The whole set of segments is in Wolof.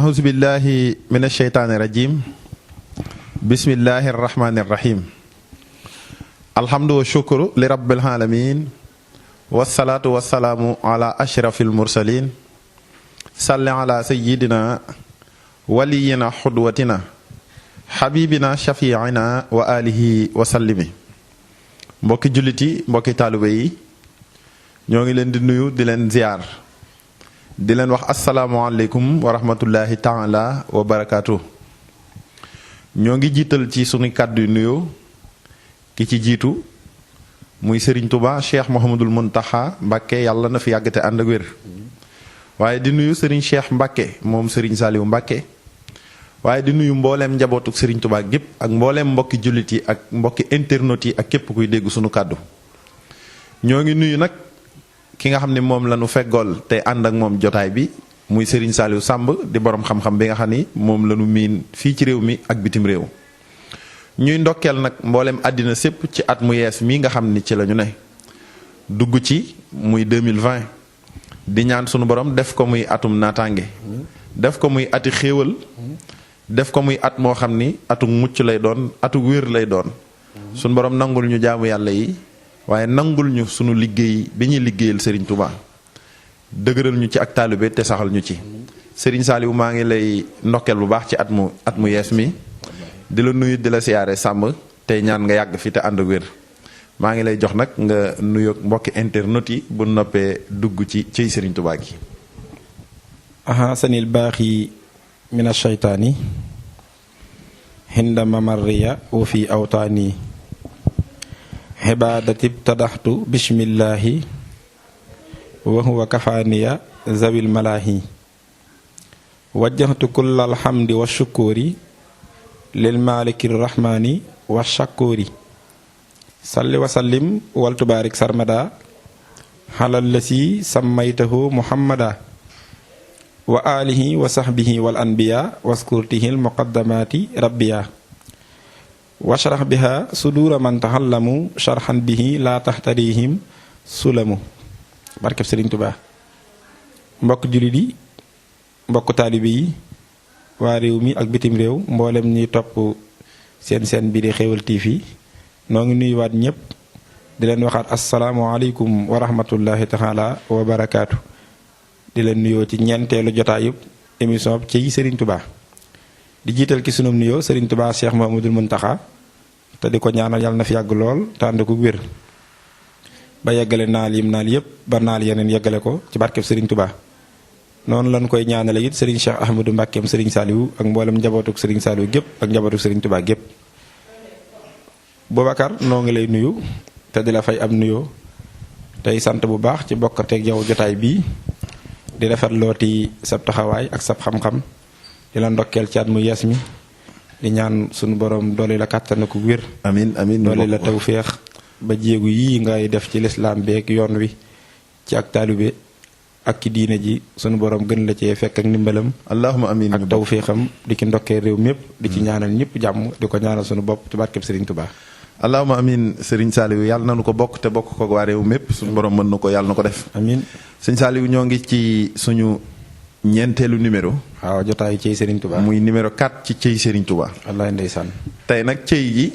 أعوذ بالله من الشيطان الرجيم بسم الله الرحمن الرحيم الحمد والشكر لرب العالمين والصلاة والسلام على أشرف المرسلين صل على سيدنا ولينا حدوتنا حبيبنا شفيعنا وآله وسلم mbokki jullit yi mbokki taalibe yi ñoo ngi leen di nuyu di leen ziar di leen wax asalaamaaleykum wa rahmatullahi taala wa barakaatu. ñoo ngi jiital ci sunu kàddu yu nuyoo ki ci jiitu muy Serigne Touba Cheikh Mouhamadul Mountakha Mbacké yàlla na fi yàgg te ànd ak wér. waaye di nuyu Serigne Cheikh Mbacké moom Serigne Saliou Mbacké. waaye di nuyu mbooleem njabootuk Serigne Touba gépp ak mbooleem mbokki jullit yi ak mbokki internautes yi ak képp kuy dégg sunu kàddu. ñoo ngi nuyu nag ki nga xam ne moom la ñu feggool te ànd ak moom jotaay bi muy Serigne Saliou Samb di borom xam-xam bi nga xam ni moom la ñu miin fii ci réew mi ak bitim réew. ñuy ndokkeel nag mbooleem àddina sépp ci at mu yees mii nga xam ni ci la ñu ne dugg ci muy 2020 di ñaan sunu borom def ko muy atum naataange def ko muy ati xéewal def ko muy at moo xam ni atu mucc lay doon atu wér lay doon sunu borom nangul ñu jaamu yàlla yi waaye nangul ñu sunu liggéey bi ñuy liggéeyal Serigne Touba dëgëral ñu ci ak taalibe te saxal ñu ci. Serigne Saliou maa ngi lay ndokkeel bu baax ci at mu yees mi di la nuyu di la siyaare sàmm tey ñaan nga yàgg fi te ànd wér maa ngi lay jox nag nga nuyoog mbokki internet yi bu noppee dugg ci ciy Serigne Touba gi. aha sanil baaxi min ashaytaani hinda mamarriya wa fi awtaani xibadatib tadaxtu bismillahi wa huwa kafaaniya zawil malaahi wajjahtu kulla alhamdi wa shukuri lil maliki rahmani wa shakuri salli wa sallim wal tubaarik sarmada xalal lasi sammaytahu muhammada wa alihi wa sahbihi wal anbiya waskurtihil muqaddamati rabbiya washrah biha sudura man tahallamu sharhan bihi la tahtarihim sulamu barkeb Sëriñ Tuubaa mbokk jullit yi mbokk taalibe yi waa réew mi ak bitim réew mboolem ñuy topp seen bi di Xéewal TV noo ngi nuyuwaat ñëpp di leen waxaat asalaamualeykum wa rahmatullahi taala wa barakaatu di leen nuyoo ci ñeenteelu jotaayub émission ci Serigne Touba di jiital ki sunum nuyoo Serigne Touba Cheikh Mouhamadul Mountakha te di ko ñaanal yàlla na fi yàgg lool te ànd ko wér ba yeggale naal yim naal yëpp ba naal yeneen yeggale ko ci barkeb Serigne Touba. noonu lañ koy ñaanale it Serigne Cheikh Ahmadou Mbackeem Serigne Saliou ak mboolem njabootuk Serigne Saliou gépp ak njabootuk Serigne Touba gépp. Boubacar noo ngi lay nuyu te di la fay am nuyoo tey sant bu baax ci bokkateeg yow jotaay bii. di rafet looti sab taxawaay ak sab xam-xam di la ndokkeel ci at mu yees mi di ñaan sunu borom doole la kàttan ko wér. amiin amiin doole la tawféex ba jéegu yii ngay def ci lislaam beeg yoon wi ci ak taalibe ak ki diine ji sunu borom gën la cee fekk ak ndimbalam. allahumma amiin ak tawféexam di ki ndokkee réew mépp di ci ñaanal ñëpp jàmm di ko ñaanal sunu bopp ci barkeb Serigne Touba. allahumma amiin Serigne Saliou yàlla na nu ko bokk te bokk ko waa réew mépp suñu borom mën na ko yàlla na ko def. amiin sëñ Saliou ñoo ngi ci suñu ñeenteelu numéro. waaw jotaayu Cey Serigne Touba. muy numéro 4 ci Cey Serigne Touba. wallaay ndeysaan. tey nag cey gi.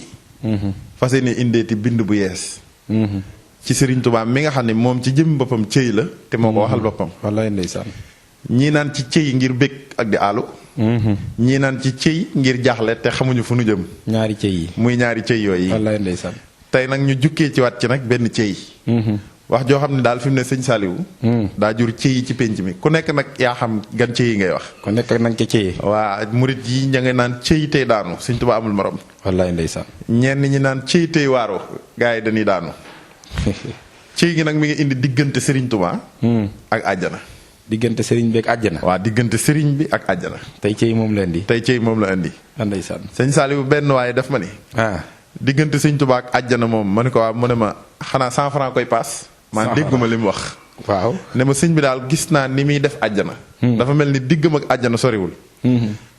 fas yéene indeeti bind bu yees. ci Serigne Touba mi nga xam ne moom ci jëm boppam cey la te moo ko waxal boppam. wallaay ndeysaan. ñii naan ci cey ngir bëgg ak di aalu. ñii naan ci cey ngir jaaxle te xamuñu fu nu jëm. ñaari cey yi. muy ñaari cey yooyu. wallaay ndeysaan. tey nag ñu jukkee ci waat ci nag benn cey. wax joo xam ne daal fi mu ne sëñ Saliou. daa jur cey ci penc mi ku nekk nag yaa xam gan cey yi ngay wax. ku nekk nag ca cey. waa murit yi ña nga naan cey tey daanu sëñ Tuubaa amul morom. wallaay ndeysaan. ñenn ñi naan cey tey waaru gars yi dañuy daanu. cey gi nag mi ngi indi diggante Serigne Touba. ak àjjana. diggante Serigne bi ak àjjana. waa diggante Serigne bi ak àjjana. tey cey moom la indi. tey cey moom la indi. ndeysaan. sëñ Saliou benn waaye def ma ni. diggante sëñ Touba ak àjjana moom ma ne ko waa mu ne ma xanaa 100 francs koy paas. maa dégguma li mu wax. waaw ne ma sëñ bi daal gis naa ni muy def àjjana. dafa mel ni diggam ak àjjana soriwul.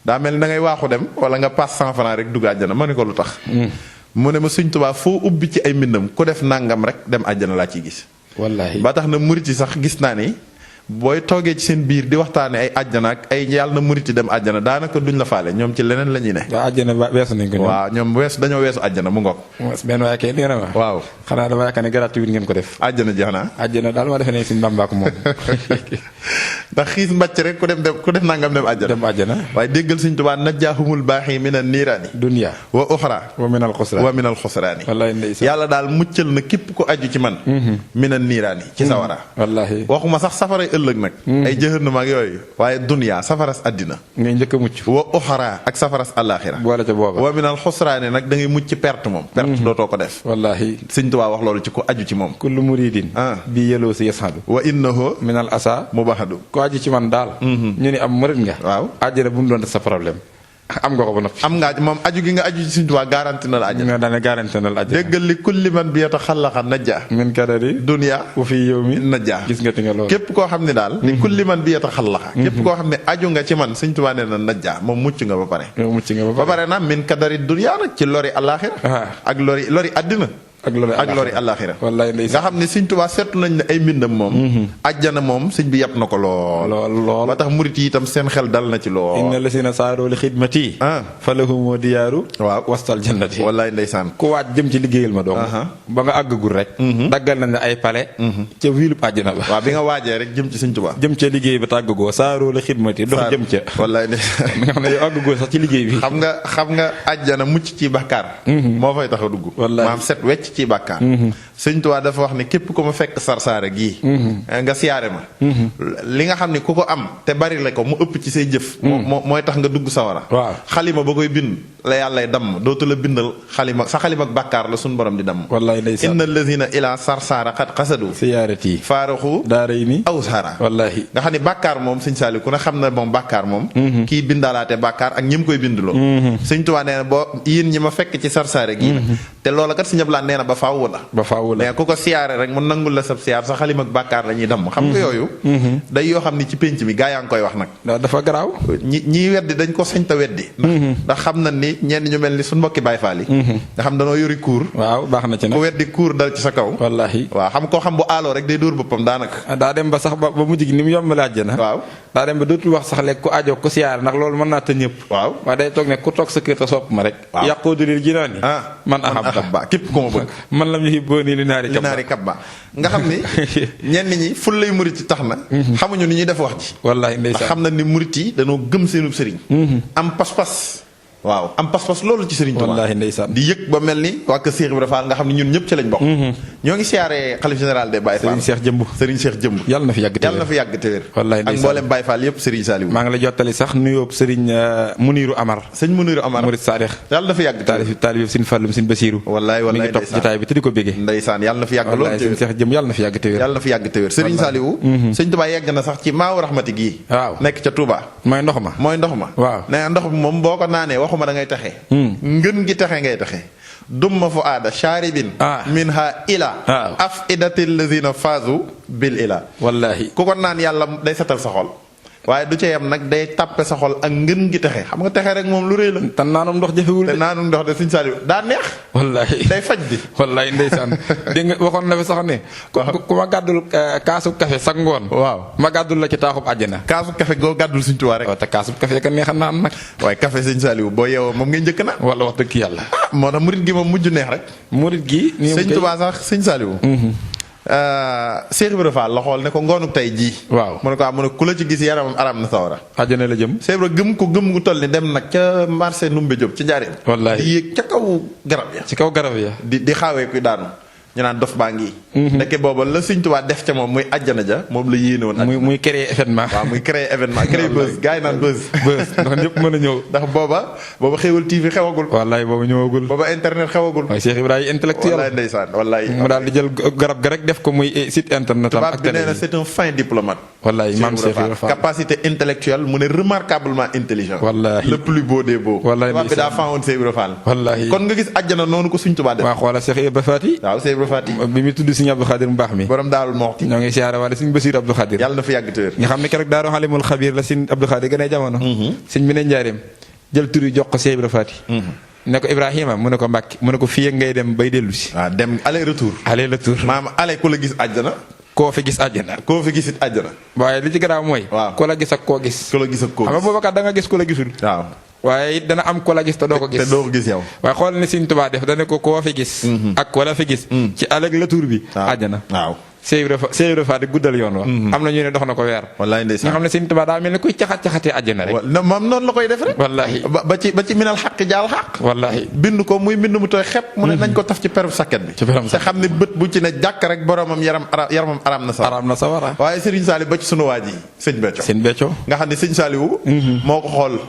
daa mel ni da ngay waaxu dem wala nga paas 100 francs rek dugg àjjana ma ne ko lu tax. mu ne ma sëñ Touba foo ubbi ci ay mbindam ku def nangam rek dem àjjana laa ciy gis. wallaahi ba tax na murit yi sax gis naa ni booy toogee ci seen biir di waxtaane ay àjjana ak ay yàlla na muriti dem àjjana daanaka duñ la faale ñoom ci leneen la ñuy ne. waaw àjjana weesu nañ ko ñoom. waaw ñoom dañoo weesu àjjana mu ngoog. benn waaye kay nee na ma. waaw xanaa dama yaakaar ne gratuit ngeen ko def. àjjana jeex na. àjjana daal ma defe ne suñu Bàmba ko moom. ndax xiis mbàcc rek ku def nangam dem àjjana. dem àjjana. waaye déggal Sëñ Tuubaa najjaahumul baaxi minan niiraani. dunya wa uxra. wa minal xusraani. wa minal xusraani. wallaay ndeysaan. yàlla daal muccal na képp ko aju ci man. minan niiraani ci sawara. wallaahi. waxuma sax safaray ëllëg nag. ay jahannam ak yooyu. waaye dunya safaras àddina. ngay njëkk a mucc. wa uxra ak safaras àllaaxira. boole ca booba. wa minal xusraani nag da ngay mucc perte moom. perte dootoo ko def. wallaahi. Sëñ Tuubaa wax loolu ci ko aju ci moom. kullu muridin. ah bi yeloo si yasadu. wa innahu minal asa. mubahadu. ko aju ci man daal. ñu ne am murid nga. waaw àjjana bu mu doon sa problème. am nga ko ba noppi. am nga moom aju gi nga aju ci Sëñ Tuubaa garanti na la àjjana. nga daane garanti na la àjjana. déggal li kulli man bi yataxallaqa najja. min kadari. dunya wa fi yawmi najja. gis nga ti nga loolu. képp koo xam ne daal. li kulli man bi yataxallaqa. képp koo xam ne aju nga ci man Sëñ Tuubaa nee na najja moom mucc nga ba pare. mucc nga ba pare nag min kadari dunya nag ci lori àllaaxira. ak lori àddina. ak lori àllaaxira. wallaay ndeysaan. nga xam ne Sëñ Tuubaa seetlu nañ ne ay mbindam moom. àjjana moom sëñ bi yàpp na ko lool. lool ba tax murit yi itam seen xel dal na ci lool. inna lasina saaroo li xidmati. fa lahumoo diyaaru. waaw wastal jannati. wallaay ndeysaan. ku waaj jëm ci liggéeyal ma doom. ba nga àggagul rek. daggal nañ la ay pale. ca wiilub àjjana ba. waaw bi nga waajee rek jëm ci Sëñ Tuubaa. jëm ca liggéey ba tàggagoo saaroo li xidmati. dox jëm ca. wallaay ndeysaan. nga xam ne yow àggagoo sax ci liggéey bi. xam nga àjjana mucc ci bàkkaar. moo fay tax a dugg. wallaay maam set wecc ci bàkkaar. Sëñ Tuubaa dafa wax ne képp ku ma fekk sarsaara gii. nga siyaare ma. li nga xam ne ku ko am te bari la ko mu ëpp ci say jëf. mooy tax nga dugg sawara. waaw xalima ba koy bind la yàllay damm dootu la bindal xalima sa xalima ak bàkkaar la suñu borom di damm. wallaay ndeysaan. inna allazina ila sarsaara xat xasadu. siyaarati. faaraxu daaray ni aw sara. wallaahi. nga xam ne bàkkaar moom Sëñ Saaliw ku ne xam na moom bàkkaar moom. kii bindalaate bàkkaar ak ñi mu koy bindloo. Sëñ Tuubaa nee na boo yéen ñi ma fekk ci sarsaara gii la. te loola kat Sëñ Abdu Lahat nee na ba faaw la. ba faaw la mais ku ko siyaare rek mu nangul la sab siyaar sa xalim ak bàkkaar la ñuy damm. xam nga yooyu. day yoo xam ni ci pénc mi gaa yaa ngi koy wax nag. dafa garaaw. ñii weddi dañ ko sañ ta weddi. ndax xam na ni ñenn ñu mel ni suñ mbokki Baay Faal yi. nga xam danoo yori kuur. waaw baax na ci nag ku weddi kuur dal ci sa kaw. wallaahi. waaw xam koo xam bu aaloo rek day dóor boppam daanaka. daa dem ba sax ba mujj gi ni mu yombale àjjana. waaw daa dem ba dootul wax sax lekk ku aajo ku siyaare ndax loolu mën naa të ñëpp. waaw waaye day toog ne ku toog sa kër te sopp ma rek. waaw yàqoo dulil ji naa ni. man ahabba képp ku ma bëgg. man lam yuhibbuni li naari kabba nga xam ni ñenn ñi ful lay murit yi tax na. xamuñu ni ñuy def wax ji. wallaahi ndeysaan. xam na ni murit yi dañoo gëm seenub sëriñ. am pas-pas. waaw am pas-pas loolu ci Sëriñ Tuubaa. wallaahi ndeysaan. di yëg ba mel ni waa kër Cheikh Ibrahima Fall nga xam ne ñun ñëpp ci lañ bokk. ñoo ngi siyaare xalif général des Baye Fall. Serigne Cheikh Jëmb. yàlla na fi yàgg te wér. wallaahi ndeysaan ak mboolem Baye Fall yëpp Serigne Saliou. maa ngi la jottali sax nuyoo Serigne Muniru Amar. sëñ Muniru Amar Murid Saadix. yàlla na fi yàgg te wér. taalib Sëñ Fallum Sëñ Basiiru. wallaahi mi ngi topp jotaay bi te di ko bégee. ndeysaan yàlla na fi yàgg lool te wér. Serigne Cheikh Jëmb yàlla na fi yàgg te wér. yàlla na fi yàgg te wér Serigne Saliou. Sëñ Tuubaa yegg na sax ci maawu raxmati gii. waaw nekk ca Touba. mooy ndox ma. waaw nee ndox bi moom boo ko naanee waxuma da ngay taxe ngën gi taxe ngay taxe dumma fu aada charibin minha ila af idatil lazina fazu bil ila wallaahi ku ko naan yàlla day setal sa xol waaye du ca yem nag day tàppe sa xol ak ngën gi texe xam nga texe rek moom lu rëy la. te naanum ndox jafewul de. te naanum ndox de Sëñ Saaliw daa neex. wallaahi day faj di. wallaahi ndeysaan dégg nga waxoon na fi sax ne. ku ma gàddul kaasu café sax ngoon. waaw ma gàddul la ci taaxub àjjana. kaasu café goo gàddul Sëñ Tuubaa rek. waaw te kaasu café ka neex a naan nag. waaye café Sëñ Saaliw boo yeewoo moom ngay njëkk na. wala wax dëgg yàlla. moo tax murit gi moom mujj neex rek. murit gi. Sëñ Tuubaa sax Sëñ Saaliw. Cheikh Ibrahima Fall la xool ne ko ngoonu tey jii. waaw mu ne ko mu ne ku la ci gis yaramam aram na sawara. àjjana la jëm. Cheikh Ibrahima gëm ko gëm gu toll ni dem nag ca marché Numbe Diop ci Njaaréem. wallaahi di yéeg ca kaw garab ya. ci kaw garab ya. di xaawee kuy daanu. ñu naan dof baa ngi. ndeke booba la Sëñ Tuubaa def ca moom muy àjjana ja moom la yéene woon. muy créer événement. waaw muy créer événement créer buzz gars yi naan buzz. ndax ñëpp mën a ñëw. ndax booba Xéewal TV xewagul. wallaay booba ñëwagul. booba internet xewagul. mooy Cheikh Ibrahima intellectuel. wallaay ndeysaan wallaay. mu daal di jël garab ga rek def ko muy site internet. am ak tubaab bi nee na c'est un fin diplomate. wallaay maam Cheikh Ibrahima Fall capacité intellectuelle mu ne remarquablement intelligent. wallaay le plus beau des beaux. wallaay tubaab bi daa faawoon Cheikh Ibrahima Fall. wallaay kon nga gis àjjana noonu ko Sëñ Tuubaa def. waa xoola Cheikh Ibrahima Fati. waaw Cheikh Ibrahima Fati. bi mu tudd Sëñ Abdou Khadir mu baax mi. borom Daarul Muxti. ñoo ngi siyaare wala Sëñ Basiir Abdou Khadir. yàlla na fi yàgg te wér. nga xam ne keroog Daaru Alimul Xabiir la Sëñ Abdou Khadir gën a jamono. sëñ bi ne njaareem jël tur yi jox ko Cheikh Ibrahima Fati. ne ko Ibrahima mu ne ko Mbàkke mu ne ko fii ngay dem bay dellu si. waaw dem aller retour. aller retour. maam aller ku la gis àjjana. koo fi gis àjjana. koo fi gisit àjjana. waaye li ci garaaw mooy. waaw ku la gis ak koo gis. ku la gis ak koo xam nga Boubacar da nga gis ku la gisul. waaw. waaye it dana am ku la gis te doo ko gis. te doo ko gis yow. waaye xool ni Sëriñ Tuubaa def dana ko koo fi gis. ak ku la fi gis. ci àll la tur bi. àjjana. waaw. Seydou Fa di guddal yoon wa. am na ñu ne dox na ko weer. wallaay ndeysaan nga xam ne Sëriñ Tuubaa daa mel ni kuy caxat-caxatee àjjana rek. moom noonu la koy def rek. wallaahi ba ci minal xaq jaal xaq. wallaahi bind ko muy bind mu tooy xepp. mu ne nañ ko taf ci peru sakket bi. ci peru sakket te xam ne bët bu ci ne jàkk rek boromam yaramam araam na sawara. waaye Serigne Saliou ba ci sunu waa ji sëñ Béthio. nga xam ne sëñ Saliou. moo ko xool.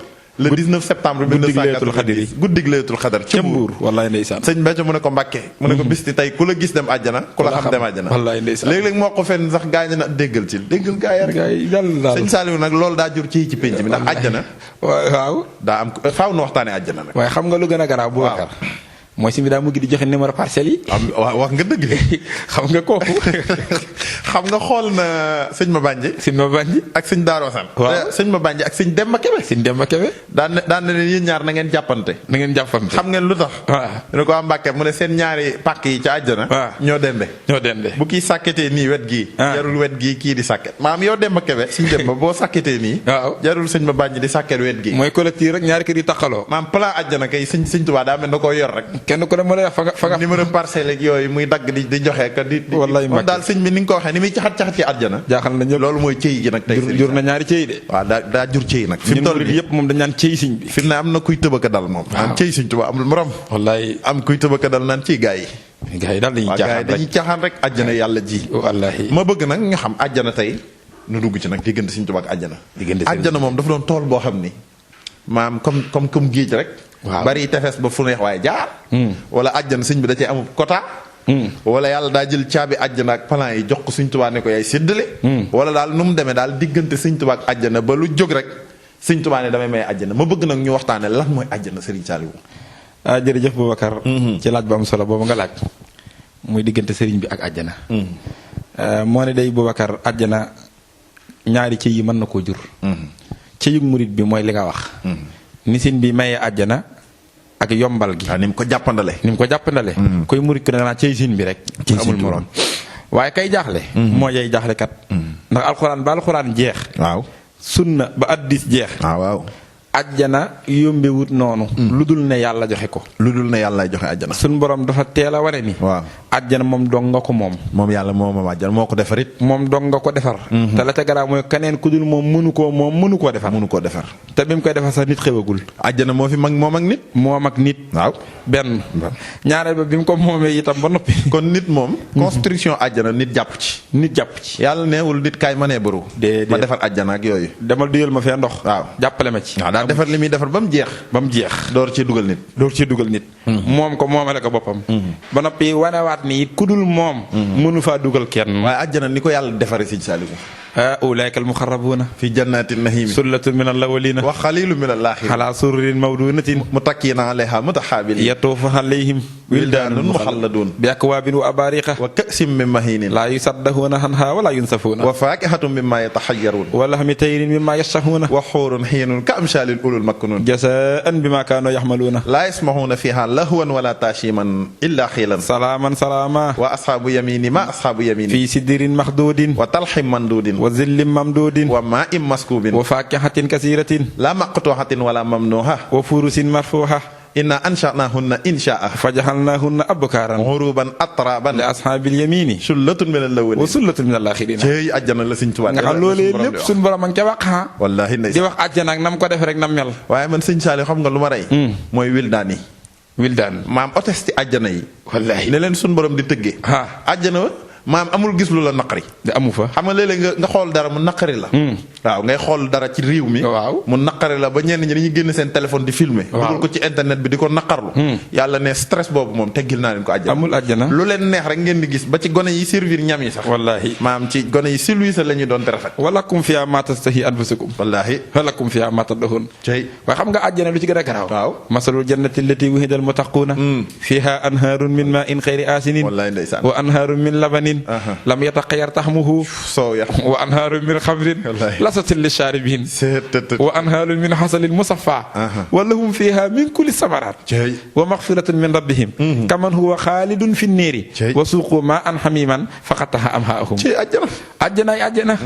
le 19 septembre 1990 guddig Laylatul Qadr ca Mbuur. wallaay ndeysaan. sëñ Béthio mu ne ko Mbàkke. mu ne ko bis ti tey ku la gis dem àjjana. ku la xam dem àjjana. wallaay ndeysaan. léeg-léeg moo ko fenn sax gaañ na déggal gaa yi rek. sëñ Saliou nag loolu daa jur ci penc mi ndax àjjana. waaw. daa am faaw nu waxtaanee àjjana nag. waaye xam nga lu gën a garaaw bu Bakar. mooy si mi daa mujj di joxe numéro parcelles yi. wax nga dëgg. xam nga kooku. xam nga xool na sëñ Mabandji. ak sëñ Darou Assane. waaw sëñ Mabandji ak sëñ Demba Kébé. daan na leen yéen ñaar na ngeen jàppante. xam ngeen lu tax. waaw dina ko am Mbàkke mu ne seen ñaari pàkk yi ca àjjana. waaw ñoo dende. bu kii sàkketee nii wet gii. jarul wet gii kii di sàkket. maam yow Demba Kébé sëñ Demba boo sàkketee nii. waaw jarul sëñ Mabandji di sàkket wet gii. mooy collectif rek ñaari kër yi taxaloo. maam plan àjjana kay sëñ Tuubaa daa mel na koo yor rek. kenn ku ne mën a fa nga numéro parcelle ak yooyu muy dagg di joxe ka di. wallaay moom daal sëñ bi ni nga ko waxee ni muy caxat ci àjjana. jaaxal na ñëpp loolu mooy cëy gi nag. tey jur na ñaari cëy de. waaw daa jur cëy nag. fi mu toll nii yëpp moom dañ naan cëy siñ bi. fi mu ne am na kuy tëbaka dal moom. naan cëy siñ Tuubaa amul morom. wallaay am kuy tëbaka dal naan ciy gaa yi. gaa yi daal dañuy caaxaan rek àjjana yàlla ji. wallaahi ma bëgg nag nga xam àjjana tey nu dugg ci nag diggante Sëñ Tuubaa ak àjjana. àjjana moom dafa doon tool boo xam ni maam comme géej rek. waaw bari tefes ba fu neex waaye jaar. wala àjjana sëñ bi da cee amul quota. wala yàlla daa jël caabi àjjana ak plan yi jox ko Sëñ Tuubaa ne ko yaay séddale. wala daal nu mu demee daal diggante Sëñ Tuubaa ak àjjana ba lu jóg rek Sëñ Tuubaa ne damay may àjjana ma bëgg nag ñu waxtaane lan mooy àjjana Serigne Saliou. jërëjëf Boubacar. ci laaj bu am solo boobu nga laaj. muy diggante sëriñ bi ak àjjana. moo ne day Boubacar àjjana ñaari cëy yi mën na koo jur. cëyug murit bi mooy li nga wax. ni sin bi mayee àjjana ak yombal gi. ni mu ko jàppandale. koy murit ko danaa cëy sin bi rek. amul moroom waaye kay jaaxle. moo yey jaaxle kat. ndax alxuraan ba alxuraan jeex. waaw sunna ba addis jeex. waaw. ajjana yombewut noonu. lu dul ne yàlla joxe ko. lu dul ne yàlla joxe ajjana. suñ borom dafa teel a wane ni. waaw ajjana moom dong nga ko moom. moom yàlla moom ajjana moo ko defar it. moom dong nga ko defar. te la ca garaaw mooy keneen ku dul moom mënu koo defar. te bi mu koy defar sax nit xewagul. ajjana moo fi mag moom ak nit. moom ak nit. waaw benn. ñaareel ba bi mu ko moomee itam ba noppi. kon nit moom. construction ajjana nit jàpp ci. yàlla neewul nit kaay ma nee bëru. ma defar ajjana ak yooyu. demal duyal ma fee ndox. waaw jàppale ma ci. daa defar li muy defar ba mu jeex. door ci dugal nit. moom ko moomale ko boppam. ba noppi wanewaat ni ku dul moom. mënu faa dugal kenn. waaye àjjana ni ko yàlla defaree Sëñ Saliou. ulaa'ika al-muqarrabuuna fi jannaati nahiim. sullatun min al-awwaliina. wa xaliilun min al-aaxiriin. alaa sururin mawduunatin. muttaki'iina alayhaa mutahaabiliin. yatuufu alayhim wildaanun muxalladuun. bi akwaabin wa abaariqa. wa ka'sin min mahiinin. laa yusaddahuuna anhaa wa laa yunsafuuna. wa faakihatun mimmaa yataxayyaruun. wa lahmi tayrin mimmaa yashtahuuna. wa xuurun hiinun ka-amsaali l-uluul maknuun. jazaa'an bimaa kaanuu yaxmaluuna. laa yasmahuuna fiihaa lahwan wa laa taashiiman illaa qiilan. salaaman salaamaa. wa ashaabu yamiini maa ashaabu yamiini. fii sidrin maxduudin. wa talxin manduudin. wa zillin mamduudin. wa maa'in maskuubin. wa faakihatin kasiiratin. laa maqtuuhatin wa laa mamnuuha. wa furusin marfuuha. inna ansha'naahunna inshaa'an. fajaxalnaahunna abkaaran. uruban atraaban. li ashaabil yamiini. sullatun minal awwaliin. wa sullatun minal aaxiriin. cey àjjana la Sëñ Tuubaa. nga xam loolee lépp suñu borom a ngi ca wax. wallaahi di wax àjjana ak nam ko defee rek nam mel. waaye man Sëñ Saliou xam nga lu ma rey. mooy wildaan yi. wildaan maam hôtesse ci àjjana yi. wallaahi ne leen suñu borom di tëggee. àjjana maam amul gis lu la naqari. de amu fa. xam nga léeg-léeg nga xool dara mu naqari la. waaw ngay xool dara ci réew mi. waaw mu naqari la ba ñenn ñi dañuy génn seen téléphone di filmer. dugal ko ci internet bi di ko naqarlu. yàlla ne stress boobu moom teggil naa leen ko àjjana. amul àjjana lu leen neex rek ngeen di gis ba ci gone yi servir ñam yi sax. wallaahi maam ci gone yi silwiisa la ñuy doon te rafet. walakum fiihaa maa tashtahi anfusukum. wallaahi. walakum fiihaa maa tad'uun. cey waaye xam nga àjjana lu ci gën a garaaw. waaw masalul jannati llati wu'ida al-muttaquuna. fiihaa anhaarun min maa'in ghayri aasinin. wallaahi ndeysaan. wa anhaarun min labanin lam yataghayyar ta'muhu. soow ya. wa anhaarun min khamrin lasatin lisharibin wa anhaalun min hasalin musaffa wa lahum fiha min kulli samarat wa maghfiratun min rabbihim kaman huwa xaalidun fi nniiri wa suuqu ma an hamiman faqataha amhaahum àjjana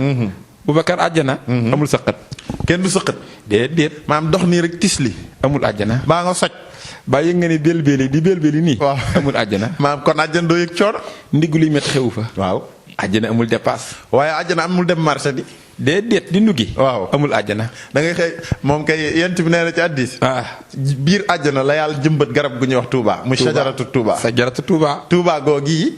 Boubacar àjjana amul sëqat kenn du sëqat déedéet maam dox nii rek tisli amul àjjana baa nga soj baa yëg nga ni belbeli di belbeli nii waaw amul àjjana maam kon àjjana doo yëg coono ndiggu luy métti xewu fa waaw àjjana amul dépasse waaye àjjana amul dem marché di déedéet di nduggi waaw amul àjjana da ngay xëy moom kay yent bi nee na ci addis biir àjjana la yàlla jëmbat garab gu ñuy wax Touba mu sajaratu Touba googu yi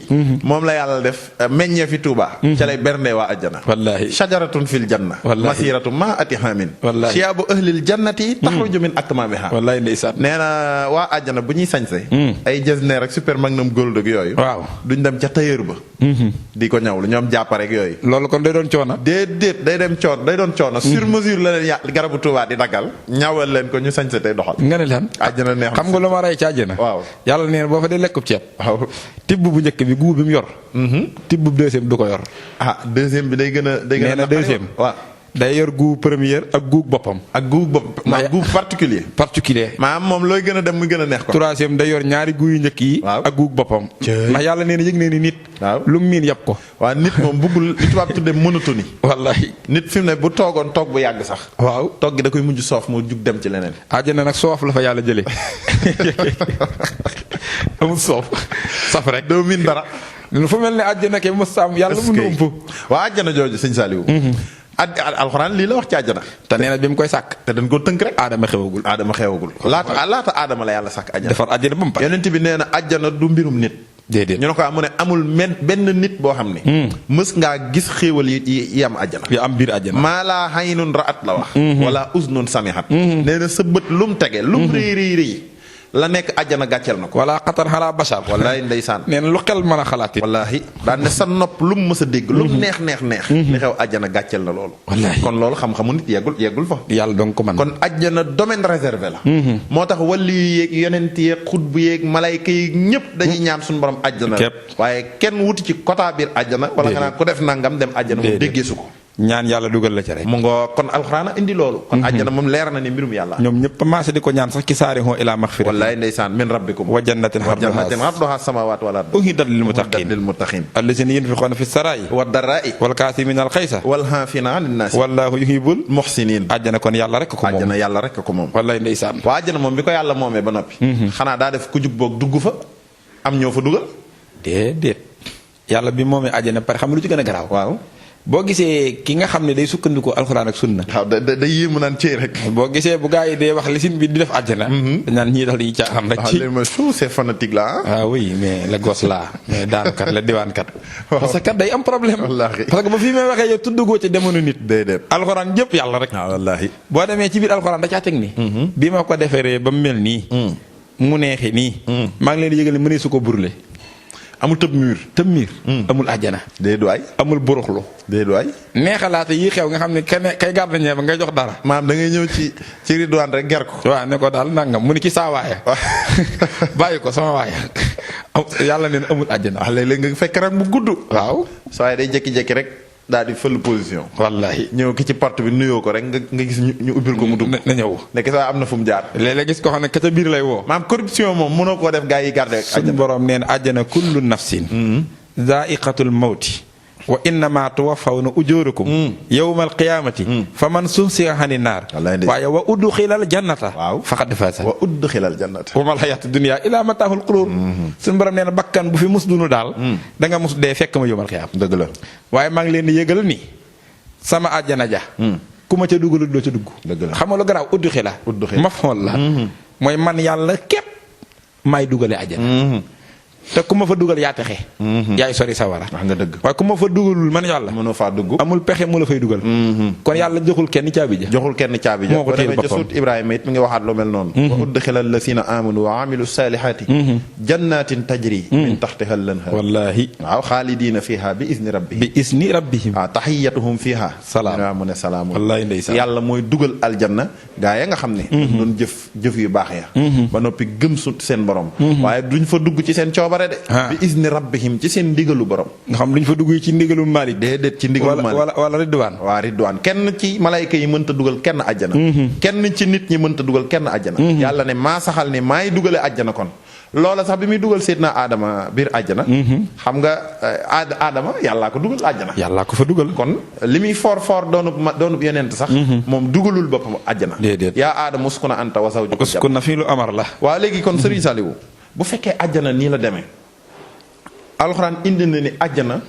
moom la yàlla def meññee fi Touba ca lay bernde waa àjjana wallaahi sajaratun fil janna masiratu ma ati hamin siyaabu ahlil jannati taxruju min akmamiha wallaahi ndeysaan nee na waa àjjana bu ñuy sañse ay Getzner ak super magnum gold ak yooyu waaw duñ dem ca tailleur ba di ko ñawlu ñoom jàpparek yooyu loolu kon day doon coono déedéet day doon coono sur mesure la leen garabu Touba di daggal ñawal leen ko ñu sañse tey doxal nga ne lan àjjana neex xam nga lu ma rey ci àjjana waaw yàlla neen boo fa dee lekkub ceeb waaw tibb bu njëkk bi guub bi mu yor tibb bu deuxième du ko yor deuxième bi day gën a nee na deuxième waaw day yor guub première ak guub boppam guub particulier maanaam moom looy gën a dem muy gën a neex ko troisième day yor ñaari guub yu njëkk yi ak guub boppam ndax yàlla nee na yëg nee ni nit lu mu miin yàpp ko waaw nit moom buggul li tubaab tuddee monotonie wallahi nit fi mu ne bu toogoon toog bu yàgg sax waaw toog gi da koy mujj soof moo jug dem ci leneen àjjana nag soof la fa yàlla jëlee amul soof saf rek doo miin dara fu mel ne àjjana ke mos am yàlla mun na ump waa àjjana jooju sëñ Saliou alxuraan lii la wax ci àjjana te nee na bi mu koy sàkk te dañ koo tënk rek aadama xewagul laata aadama la yàlla sàkk àjjana defar àjjana ba mu pare yonent bi nee na àjjana du mbirum nit déedéet ñu ne ko mu ne amul benn nit boo xam ne mës ngaa gis xéewal yi am àjjana yi am biir àjjana maa laa haynun ra'at la wax wala uznun samihat nee na sa bët lu mu tege lu mu rëy la nekk àjjana gàcceel na ko wala xatar xalaa bachar wallaay ndeysaan nee na lu xel mën a xalaat wallaahi daan ne sa nopp lu mu mës a dégg lu mu neex li xew àjjana gàcceel na loolu wallaahi kon loolu xam-xamu nit yeggul fa yàlla donc ko man kon àjjana domaine réservé la moo tax wàllu yu yeeg yonent yeeg xutbu yeeg malayka yi ñëpp dañuy ñaan suñu borom àjjana waaye kenn wuti ci quota biir àjjana wala nga naan ku def nangam dem àjjana mu déggee su ko ñaan yàlla dugal la ca rek mu nga kon alxuraan indi loolu kon àjjana moom leer na ni mbirum yàlla ñoom ñëpp maase di ko ñaan sax ci saari hoo ilaa maxfira wallaay ndeysaan min rabbikum wa jannatin arduhaa samaawaatu wal ard uhidat lil muttaqiin allazina yunfiquna fi saraa'i wad daraa'i wal kaasimiina al xaysa wal haafiina anin naas wallaahu yuhibbul muhsiniin àjjana kon yàlla rek ko moom àjjana yàlla rek ko moom wallaay ndeysaan waa àjjana moom bi ko yàlla moomee ba noppi xanaa daa def ku jug boog dugg fa am ñoo fa dugal déedéet yàlla bi moomee àjjana pare xam lu ci gën a garaaw waaw boo gisee ki nga xam ne day sukkandiku alxuraan ak sunna waaw day yéemu naan cëy rek boo gisee bu gaa yi dee wax li sin bi di def àjjana dañ naan ñii dax dañuy caaxaan rek ci ma c'est fanatique là ah oui mais le gosse là mais daankat la diwaankat parce que kat day am problème wallaahi parce que ba fii may waxee yow tuddugoo ci demono nit déedéet alxuraan jëpp yàlla rek waaw wallaahi boo demee ci biir alxuraan da caa teg nii bi ma ko deferee ba mu mel nii mu neexi nii maa ngi leen di yëgal ne mënee su ko burle amul tëb mur amul àjjana déedwaay amul buruxlu déedwaay neexalaate yi xew nga xam ne kay garde ñee ba ngay jox dara maam da ngay ñëw ci ridwaan rek ger ko waaw ne ko daal nangam mu ni ki saa waaya bàyyi ko sama waaya yàlla neen amul àjjana wax léeg-léeg nga fekk rek mu gudd waaw saa waay day jékki-jékki rek daal di fël position wallahi ñëw ki ci porte bi nuyoo ko rek nga gis ñu ubbil ko mu dugg na ñëw nekk saa am na fu mu jaar léeg-léeg gis ko xam ne ka ca biir lay woo maam corruption moom mënoo koo def gaa yi garde suñu borom neen àjjana kullu nafsin zaiqatul mawti wa innama tuwaffawna ujurakum yawmal qiyamati faman suhsiha hani naar waaye wa udxilal jannata faqad faasa wa udxilal jannata wa mal hayaatu dunya ila mataahul qurur suñu borom nee na bakkan bu fi mus dunu daal da nga mus dee fekk ma yawmal qiyam dëgg la waaye maa ngi leen di yëgal ni sama àjjana ja ku ma ca dugalul doo ca dugg dëgg la xam nga lu garaaw udxila maf'ul la mooy man yàlla képp maay dugale àjjana te ku ma fa dugal yaa texe yaay sori sawara wax nga dëgg waaye ku ma fa dugalul man yàlla mënoo faa dugg amul pexe mu la fay dugal kon yàlla joxul kenn caabi ja moo ko téel boppam suut Ibrahima it mi ngi waxaat lu mel noonu wa udxilal lazina amanu wa amilu salihati jannatin tajri min taxtiha al-anhar wallahi waaw xaalidiina fiha bi izni rabbihim waaw taxiyatuhum fiha salaam mu ne salaam wallahi ndeysaan yàlla mooy dugal aljanna gaa ya nga xam ne doon jëf yu baax ya ba noppi gëm sut seen borom waaye duñ fa dugg ci seen coobare coobare de. bi izni rabbihim ci seen ndigalu borom. nga xam duñ fa dugg ci ndigalu Malik. déedéet ci ndigalu Malik wala Ridwaan. waa Ridwaan kenn ci malayka yi mënta dugal kenn àjjana. kenn ci nit ñi mënta dugal kenn àjjana. yàlla ne maa saxal ne maay dugale àjjana kon. loola sax bi muy dugal Seydina Adama biir àjjana. xam nga Adama yàllaa ko dugal àjjana. yàllaa ko fa dugal. kon li muy for doonub yonent sax. moom dugalul boppam àjjana. déedéet yaa Adama uskuna anta wa zawjuka uskuna fii lu amar la. waaw léegi kon Serigne Saliou bu fekkee àjjana nii la demee. alxuraan indi na ni àjjana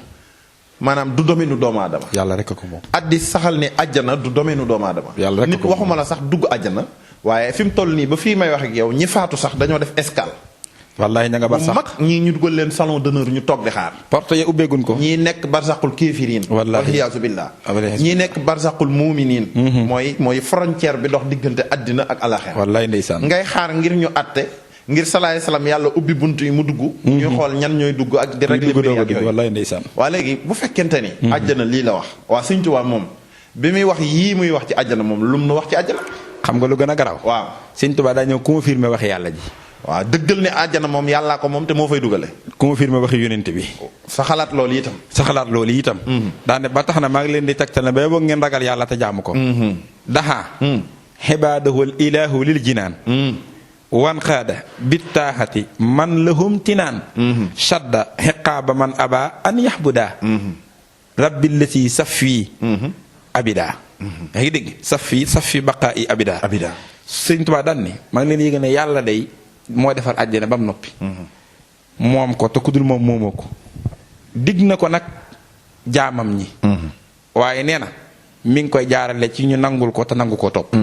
maanaam du domaine doomu aadama. yàlla rek ko moom. addi saxal ne àjjana du domaine doomu aadama. yàlla rek nit waxuma la sax dugg àjjana. waaye fi mu toll nii ba fii may wax ak yow ñi faatu sax dañoo def escale. wallaay ña nga barsax mag ñii ñu dugal leen salon d'honneur ñu toog di xaar. porte ya ubbeegun ko. ñii nekk barsaqul kéefiriin. wallaahi waliyaasu billaah. ñii nekk barsaqul muuminiin. mooy frontière bi dox diggante àddina ak alaxira. wallaay ndeysaan. ngay xaar ngir ñu àtte. ngir salaay salaam yàlla ubbi bunt yi mu dugg. ñu xool ñan ñooy dugg ak di régler mbir yi ak yooyu. wallaay ndeysaan. waa léegi bu fekkente ni. àjjana lii la wax. waa Sëñ Tuubaa moom bi muy wax yii muy wax ci àjjana moom lum nu wax ci àjjana. xam nga lu gën a garaaw. waaw Sëñ Tuubaa daa ñëw confirmer waxi yàlla ji. waaw dëggal ne àjjana moom yàllaa ko moom te moo fay dugale. confirmer waxi yonent bi. sa xalaat loolu itam. sa xalaat loolu itam. daane ba tax na maa ngi leen di tegtal ne ba boog ngeen ragal yàlla te jaamu ko. daxa. xibaadahul ilaahu lil jinaan. wan xaada bittaaxati man lahum tinaan. shadda xiqaaba man aba an yaxbudaa. rabbi lati safii. abida. yaa ngi dégg safi baqaa i abida. Sëñ Tuubaa daan ni maa ngi leen yëg ne yàlla day moo defar àjjana ba mu noppi. moom ko te ku dul moom moomoo ko. digg na ko nag jaamam ñi. waaye nee na mi ngi koy jaarale ci ñu nangul ko te nangu ko topp.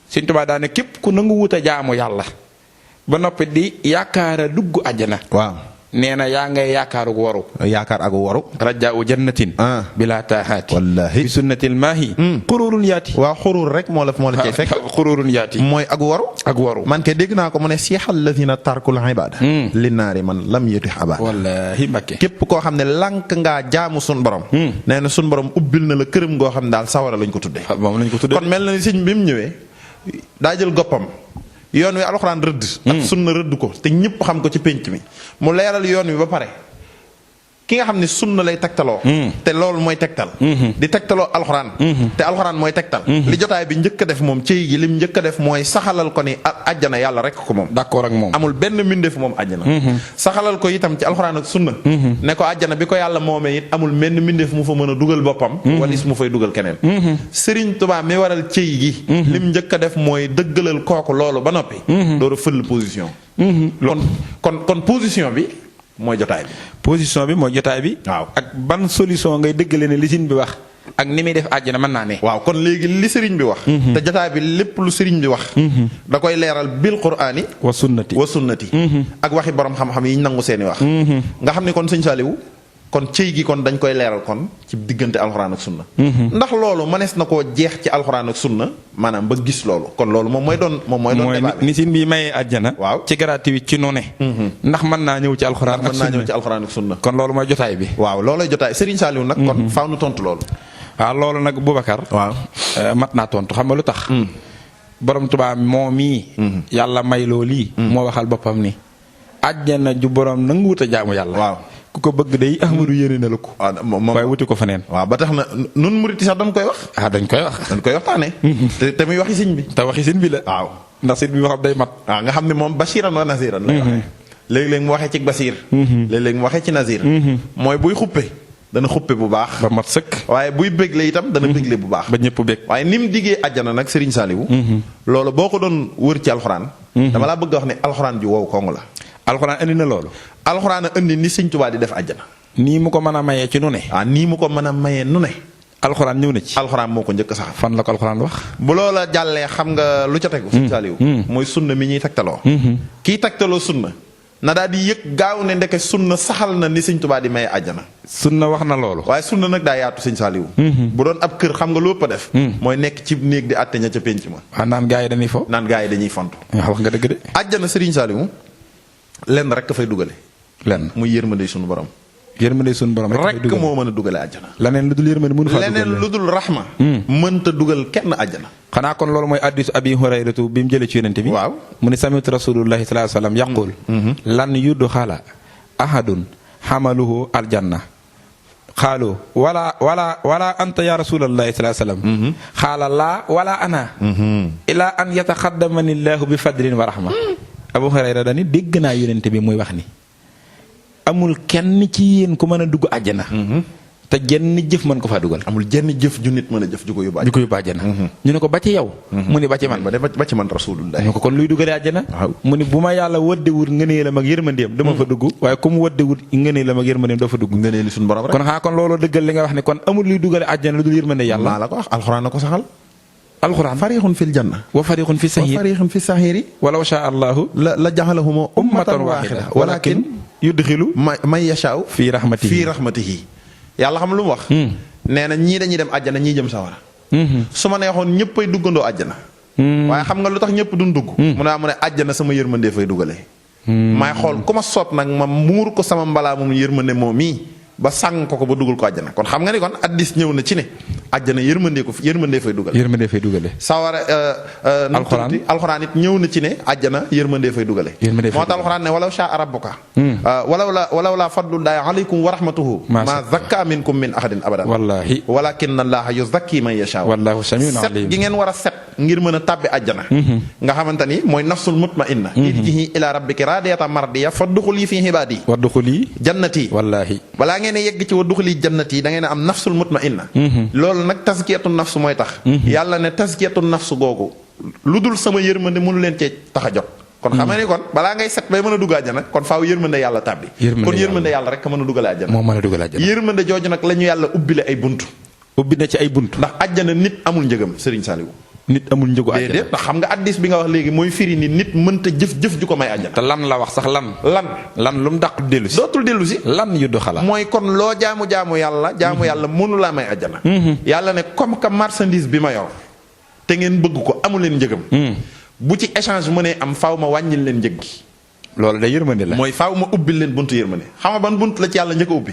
Sëñ Tuubaa daan ne képp ku nangu wut a jaamu yàlla ba noppi di yaakaara dugg àjjana. waaw nee na yaa ngay yaakaar ak waru. yaakaar ak waru. rajaa jannatin. bila taahaati. wallaahi bi sunnatil maahi. xururun yaati. waaw xurur rek moo la cay fekk. xururun yaati. mooy ak waru. ak waru. man ke dégg naa ko mu ne siixal lazina tarkul ibaada. li naari man lam yutix abaada. wallaahi Mbakke. képp koo xam ne lànk ngaa jaamu sun borom. nee na sun borom ubbil na la këram ngoo xam ne daal sawara lañ ko tuddee. moom lañ ko tuddee kon mel na ni sëñ bi mu ñëwee daa jël goppam. yoon wi alxuraan rëdd. ak sunna rëdd ko te ñëpp xam ko ci pénc mi mu leeral yoon wi ba pare ki nga xam ne sunna lay tegtaloo. te loolu mooy tegtal. di tegtaloo alxuraan. te alxuraan mooy tegtal. li jotaay bi njëkk a def moom cëy gi lim njëkk a def mooy saxalal ko ni àjjana yàlla rek ko moom. d'accord ak moom amul benn mbindeef moom àjjana. saxalal ko itam ci alxuraan ak sunna. ne ko àjjana bi ko yàlla moomee it amul benn mbindeef mu fa mën a dugal boppam. walis mu fay dugal keneen. Sëriñ Tuubaa mi waral cëy gi. lim njëkk a def mooy dëggalal kooku loolu ba noppi. door a fël position. kon position bi. mooy jotaay bi. position bi mooy jotaay bi. waaw ak ban solution ngay dëggale ne li sëriñ bi wax ak ni muy def àjjana mën naa ne. waaw kon léegi li sëriñ bi wax. te jotaay bi lépp lu sëriñ bi wax. da koy leeral bil quraani. wa sunnati. ak waxi borom xam-xam yi nangu seeni wax. nga xam ne kon sëñ Saliou kon cëy gi kon dañ koy leeral kon ci diggante alxuraan ak sunna. ndax loolu mënees na koo jeex ci alxuraan ak sunna maanaam ba gis loolu kon loolu moom mooy doon débat bi. ni sin bi mayee àjjana. waaw ci gratuit ci noonu. ndax mën naa ñëw ci alxuraan ak sunna. kon loolu mooy jotaay bi. waaw loolay jotaay Serigne Saliou nag. kon faaw nu tontu loolu. waaw loolu nag Boubacar. waaw mat naa tontu xam nga lu tax. borom Tuubaa moo mii. yàlla may loo lii. moo waxal boppam ni. àjjana ju borom nanguwut a jaamu yàlla. waaw ku ko bëgg day Ahmadu yéene na la ko. waaw moom waaye wuti ko feneen. waaw ba tax na nun murit sax dañ koy wax. dañ koy wax. dañ koy waxtaanee. te muy waxi sëñ bi. te waxi sëñ bi la. waaw ndax sëñ bi waxam day mat. waaw nga xam ne moom Basiiran wa Nasiiran lay waxee. léeg-léeg mu waxee ci Basiir. léeg-léeg mu waxee ci Nasiir. mooy buy xuppe dana xuppe bu baax. ba mat sëkk. waaye buy bégle itam dana bégle bu baax. ba ñëpp bég. waaye ni mu diggee àjjana nag Serigne Saliou. loolu boo ko doon wër ci alxuraan. dama laa bëgg a wax ne alxuraan ju wow koŋŋ la. alxuraan indi na loolu. alxuraan a indi ni Sëñ Tuubaa di def àjjana. nii mu ko mën a mayee ci nu ne. nii mu ko mën a mayee nu ne. alxuraan ñëw na ci. alxuraan moo ko njëkk sax. fan la ko alxuraan wax. bu loola jàllee xam nga lu ca tegu. Sëñ Saliou mooy sunna mi ñuy tegtaloo. kii tegtaloo sunna na daal di yëg gaaw ne ndeke sunna saxal na ni Sëñ Tuubaa di mayee àjjana. sunna wax na loolu. waaye sunna nag daa yaatu Sëñ Saliou. bu doon ab kër xam nga lu ëpp a def. mooy nekk ci néeg di àtte ña ca pénc ma. waaw naan gaa yi dañuy fo. naan gaa yi dañuy fontu. waaw wax nga dëgg de. àjjana Sëriñ Saliou lenn rek ka fay dugale. lenn muy yërmande sunu borom. yërmande sunu borom rek moo mën a dugale àjjana. leneen lu dul yërmande mënu faa leneen lu dul raxma. mënta dugal kenn àjjana. xanaa kon loolu mooy hadiisu Abi Hurayratu bi mu jëlee ci yonente bi. waaw mu ne sami'tu rasulullahi sallallahu alayhi wa sallam yaqul lan yudxala ahadun xamaluhu aljanna xaalu wala anta ya rasulallahi sallallahu alayhi wasallam xaala laa wala ana ila an yataxaddamani llahu bi fadlin wa rahma Abu Hurayra dani dégg naa yonente bi muy wax ni amul kenn ci yéen ku mën a dugg àjjana te jenn jëf mën ko faa dugal. amul jenn jëf ju nit mën a jëf ju ko yóbbu àjjana ñu ne ko ba ci yow mu ni ba ci man ba ci man rasulullah ñu ko kon luy dugalee àjjana mu ni bu ma yàlla wëddewul ngëneelam ak yërmandeem dama fa dugg waaye comme wëddewul ngëneelam ak yërmandeem doo fa dugg ngëneeli suñu borom rek kon xanaa kon looloo dëggal li nga wax ne kon amul luy dugalee àjjana lu dul yërmande yàlla maa la ko wax alxuraan na ko saxal alxuraan fariixun fil janna wa fariixun fi sahir wa fariixun fi sahiri walaw shaa allahu la jaxalahum ummatan waahida walakin yudxilu man yashaa'u fii rahmatihi yàlla xam lu mu wax nee na ñii dañuy dem àjjana ñii jëm sawara su ma neexoon ñëppay duggandoo àjjana waaye xam nga lu tax ñëpp duñ dugg mu ne àjjana sama yërmande fay dugalee maay xool ku ma soob nag ma muur ko sama mbalaa moom yërmande moom mii ba sàng ko ba dugal ko àjjana kon xam nga ni kon addis ñëw na ci ne àjjana yërmande fay dugale sawara alxuraan it ñëw na ci ne àjjana yërmande fay dugale moo tax alxuraan ne walaw shaa rabbuka walaw la fadlullahi alaykum wa rahmatuhu ma zakka minkum min ahadin abadan wallahi walakinna allaha yuzakki man yasha wallahu samiun alim set gi ngeen war a set ngir mën a tàbbi àjjana nga xamante ni mooy nafsul mutmainna irji'i ila rabbiki radiyatan mardiya fadkhuli fi ibadi wadkhuli jannati wallahi balaa ngeen yegg ci wadkhuli jannati da ngeen am nafsul mutmainna loolu nag tazkiyatu nafs mooy tax yàlla ne tazkiyatu nafs googu lu dul sama yërmande mënu leen cee tax a jot kon xam nga ni kon balaa ngay set bay mën a dugg àjjana kon faaw yërmande yàlla tàbbi kon yërmande yàlla rek mën a duggale àjjana moo mën a duggale àjjana yërmande jooju nag la ñu yàlla ubbile ay buntu ubbi na ci ay buntu ndax àjjana nit amul njëgam Serigne Saliou nit amul njëgu àjjana déedéet ndax xam nga addis bi nga wax léegi mooy firi ni nit mënta jëf-jëf ju ko may àjjana te lan la wax sax lan lu mu dàq dellu si dootul dellu si lan yu du xalaat mooy kon loo jaamu yàlla mënu laa may àjjana yàlla ne comme que marchandise bi ma yor te ngeen bëgg ko amu leen njëgam bu ci échange mënee am faaw ma wàññil leen njëg gi loolu day yërmande la mooy faaw ma ubbil leen buntu yërmande xam nga ban bunt la ci yàlla njëkk a ubbi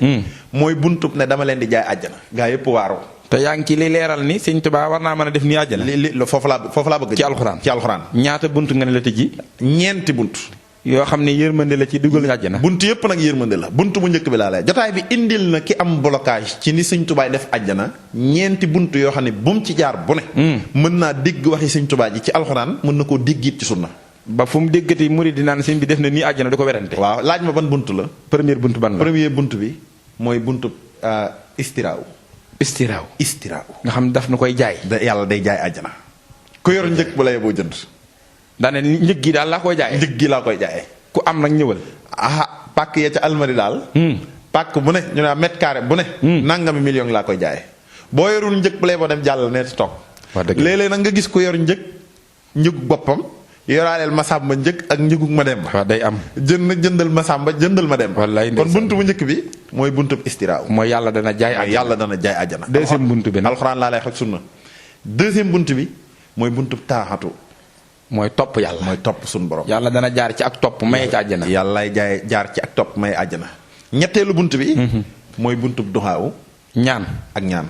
mooy buntu ne dama leen di jaay àjjana gaa yëpp waaroo te yaa ngi ci li leeral ni Sëñ Tuubaa war naa mën a def nii àjjana foofu laa bëgg ci alxuraan ñaata bunt nga ne la tëjji ñeenti bunt yoo xam ne yërmande la ci dugal àjjana bunt yëpp nag yërmande la bunt bu njëkk bi laa lay jotaay bi indil na ki am blocage ci ni Sëñ Tuubaa def àjjana ñeenti bunt yoo xam ne bu mu ci jaar bu ne mën naa dégg waxi Sëñ Tuubaa ji ci alxuraan mën na koo dégg it ci sunna ba fu mu déggati murid di naan sëñ bi def na nii àjjana du ko werante waaw laaj ma ban bunt la première bunt ban la premier bunt bi mooy buntu istiraaw nga xam ne daf na koy jaay yàlla day jaay àjjana ku yor njëg bu la yeboo jënd daane njëg gi daal laa koy jaayee njëg gi laa koy jaayee ku am nag ñëwal pàkk ya ca almari daal pàkk bu ne ñu ne mètre carré bu ne nangami million laa koy jaayee boo yorul njëg bu la yeboo dem jàll ne toog léeg-léeg nag nga gis ku yor njëgu boppam yoraaleel Masamba njëg ak njëgug ma dem ba waaw day am jëndal Masamba jëndal ma dem ba kon buntu bu njëkk bi mooy buntu istiraaw mooy yàlla dana jaay àjjana deuxième buntu bi alxuraan laa lay wax sunna deuxième buntu bi mooy buntu taaxatu mooy topp yàlla mooy topp suñu borom yàlla dana jaar ci ak topp maye ci àjjana yàlla lay jaar ci ak topp maye àjjana ñetteelu buntu bi mooy buntu duxaawu ñaan ak ñaan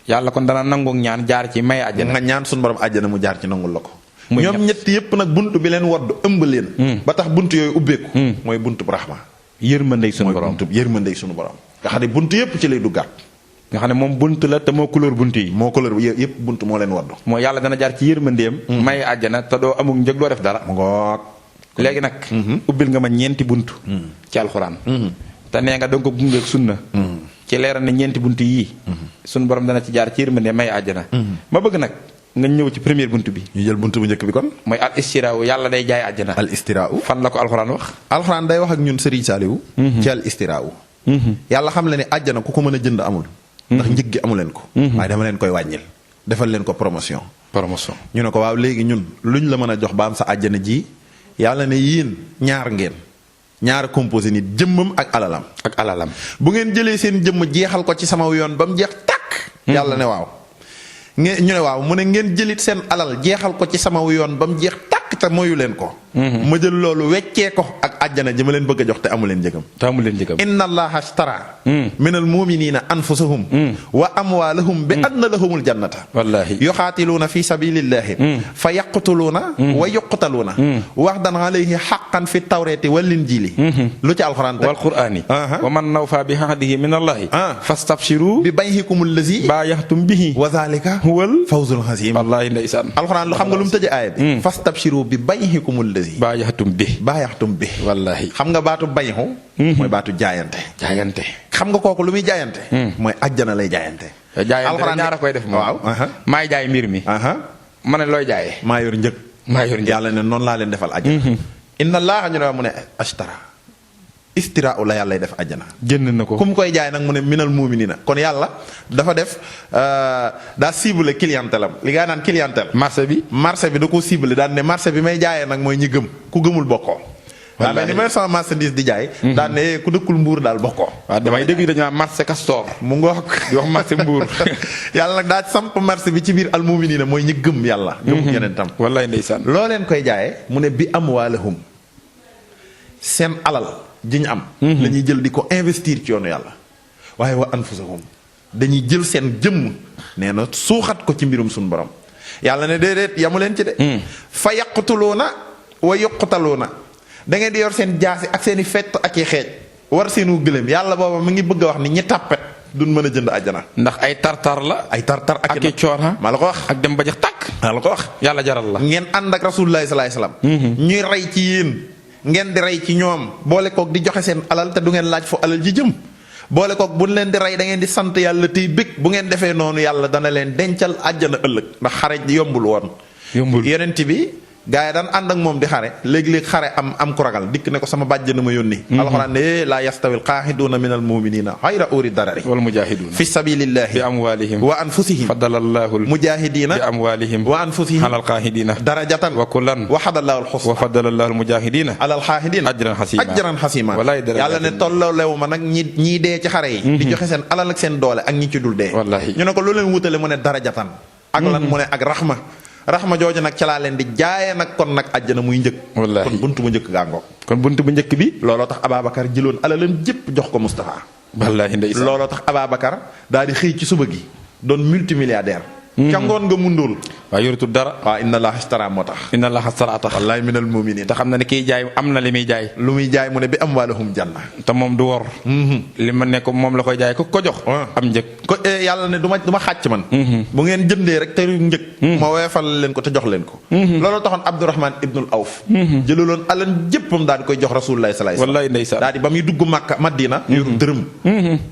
yàlla kon dana nangu ñaan jaar ci maye àjjana nga ñaan suñu borom àjjana mu jaar ci nangul la ko ñoom ñett yépp nag bunt bi leen wodd ëmb leen ba tax bunt yooyu ubbeeku mooy bunt bu raxma yërmandey sunu borom nga xam ne bunt yépp ci lay duggaat nga xam ne moom bunt la te moo couleur bunt yi moo couleur yépp bunt moo leen wodd mooy yàlla dana jaar ci yërmandeem may àjjana te doo amul njëg doo def dara mu ngoog léegi nag ubbil nga ma ñeenti bunt ci alxuraan te nee nga danga ko gungeeg sunna ci leeral ne ñeenti bunt yii sunu borom dana ci jaar ci yërmandeem may àjjana ma bëgg nag nga ñëw ci première bunt bi ñu jël bunt bu njëkk bi kon mooy al istiraaw yàlla day jaay àjjana al istiraaw fan la ko alxuraan wax alxuraan day wax ak ñun Serigne Saliou ci al istiraaw yàlla xam le ne àjjana ku ko mën a jënd amul ndax njëg gi amu leen ko waaye dama leen koy wàññil defal leen ko promotion ñu ne ko waaw léegi ñun luñ la mën a jox ba am sa àjjana ji yàlla ne yéen ñaar composé nit jëmmam ak alalam bu ngeen jëlee seen jëmm jeexal ko ci sama yoon ba mu jeex tàkk yàlla ne waaw ñu ne waaw mu ne ngeen jëlit seen alal jeexal ko ci sama yoon ba mu jeex tàkk te moyu leen ko ma jël loolu weccee ko ak àjjana ji ma leen bëgg a jox te amu leen njëgam. inna allaha ashtara minal muminina anfusahum wa amwalahum bi anna lahumul jannata wallaahi yuqaatiluuna fi sabilillahi fa yaqtuluuna wa yuqtaluuna waxdan alayhi haqqan fi tawrati wal injili lu ci alxuraan wal qur'aani wa man nawfa bi ahdihi min allahi fastabshiru bi bayhikum allazi baayahtum bihi wa zalika huwal fawzul azim. wallaahi ndeysaan alxuraan lu xam nga lu mu tëjee aaya bi fastabshiru bi bayhikum allazi baayahtum bihi wallaahi xam nga baatu bayhu mooy baatu jaayante xam nga kooku lu muy jaayante mooy àjjana lay jaayante. alxuraan ñaara koy def moom. waaw maay jaay mbir mi. ma ne looy jaayee. maa yor njëg. yàlla ne noonu laa leen defal àjjana. inna allaaha ñu ne mu ne ashtara istira la yàlla lay def àjjana. jënd na ko ku mu koy jaay nag mu ne minal muminina kon yàlla dafa def daa ciblé clientèle am li nga naan clientèle. marché bi da koo ciblé daan ne marché bi may jaayee nag mooy ñi gëm ku gëmul bokkoo. daa mel ni may sama marchandise di jaay. daan ne ku dëkkul mbuur daal bokkoo. waaw damay dégg dañu naan marché Castor. mu ngoog di wax marché mbuur. yàlla nag daa samp marché bi ci biir almuminina mooy ñi gëm yàlla. gëm yeneen tam. wallaay ndeysaan. loo leen koy jaayee mu ne bi amwaalahum seen alal ji ñu am. la ñuy jël di ko investir ci yoonu yàlla. waaye wa anfusahum dañuy jël seen jëmm nee na suuxat ko ci mbirum suñu borom yàlla ne déedéet yamu leen ci de. fa yaqtuluuna wa yuqtaluuna da ngeen di yor seen jaasi ak seen i fett ak i xeej war seenu gëléem yàlla booba mu ngi bëgg a wax ni ñi tàppet duñ mën a jënd àjjana. ndax ay tartar la. ay tartar ak i coona maa la ko wax. ak dem ba jax tàkk. maa la ko wax. yàlla jaral la. ngeen ànd ak rasulullah sallallahu alayhi wasallam. ñuy rey ci yéen ngeen di rey ci ñoom boole kook di joxe seen alal te du ngeen laaj fu alal ji jëm. boole kook bu leen di rey da ngeen di sant yàlla tey bëgg bu ngeen defee noonu yàlla dana leen dencal àjjana ëllëg ndax xare yombul woon. yonent bi gaa yi daan ànd ak moom di xare léegi-léegi xare am ku ragal dikk ne ko sama bàjj na ma yónni. alxuraan ne laa yastawil qaaxiduuna minal muminina xayra uri darari wal mujaahiduuna fi sabilillahi bi amwaalihim wa anfusihim faddalallaahu al mujaahidiina bi amwaalihim wa anfusihim alal qaaxidiina darajatan wa kullan waxadallaahu al xusna wa faddalallaahu al mujaahidiina alal xaaxidiina ajran xasiima yàlla ne tolloolewu ma nag ñii dee ci xare yi di joxe seen alal ak seen doole ak ñi ci dul dee ñu ne ko lu leen wutale mu ne darajatan ak lan mu ne ak raxma jooju nag ca laa leen di jaayee nag kon nag àjjana muy njëkk. wallaahi kon buntu bu njëkk gàngoog. kon buntu bu njëkk bi. looloo tax Ababacar jëloon alalam jépp jox ko Moustapha. wallaahi ndeysaan looloo tax Ababacar daal di xëy ci suba gi doon multimilliardaire. ca ngoon nga mundool. waaw yorutul dara. waaw inna allaha ashtara moo tax. inna allaha ashtara tax. wallaahi minal mu'minin. te xam na ne kiy jaay am na li muy jaay. lu muy jaay mu ne bi amwaalahum janna. te moom du wor. li ma ne ko moom la koy jaay ko jox. am njëg. ko yàlla ne du ma xàcc man. bu ngeen jëndee rek te njëg. ma weefal leen ko te jox leen ko. looloo taxoon Abdurahman ibnul Awf. jëlaloon alal jéppam daal di koy jox rasulullah sallallahu alayhi wasallam. wallaahi ndeysaan daal di ba muy dugg Makka Madina. yoru dërëm.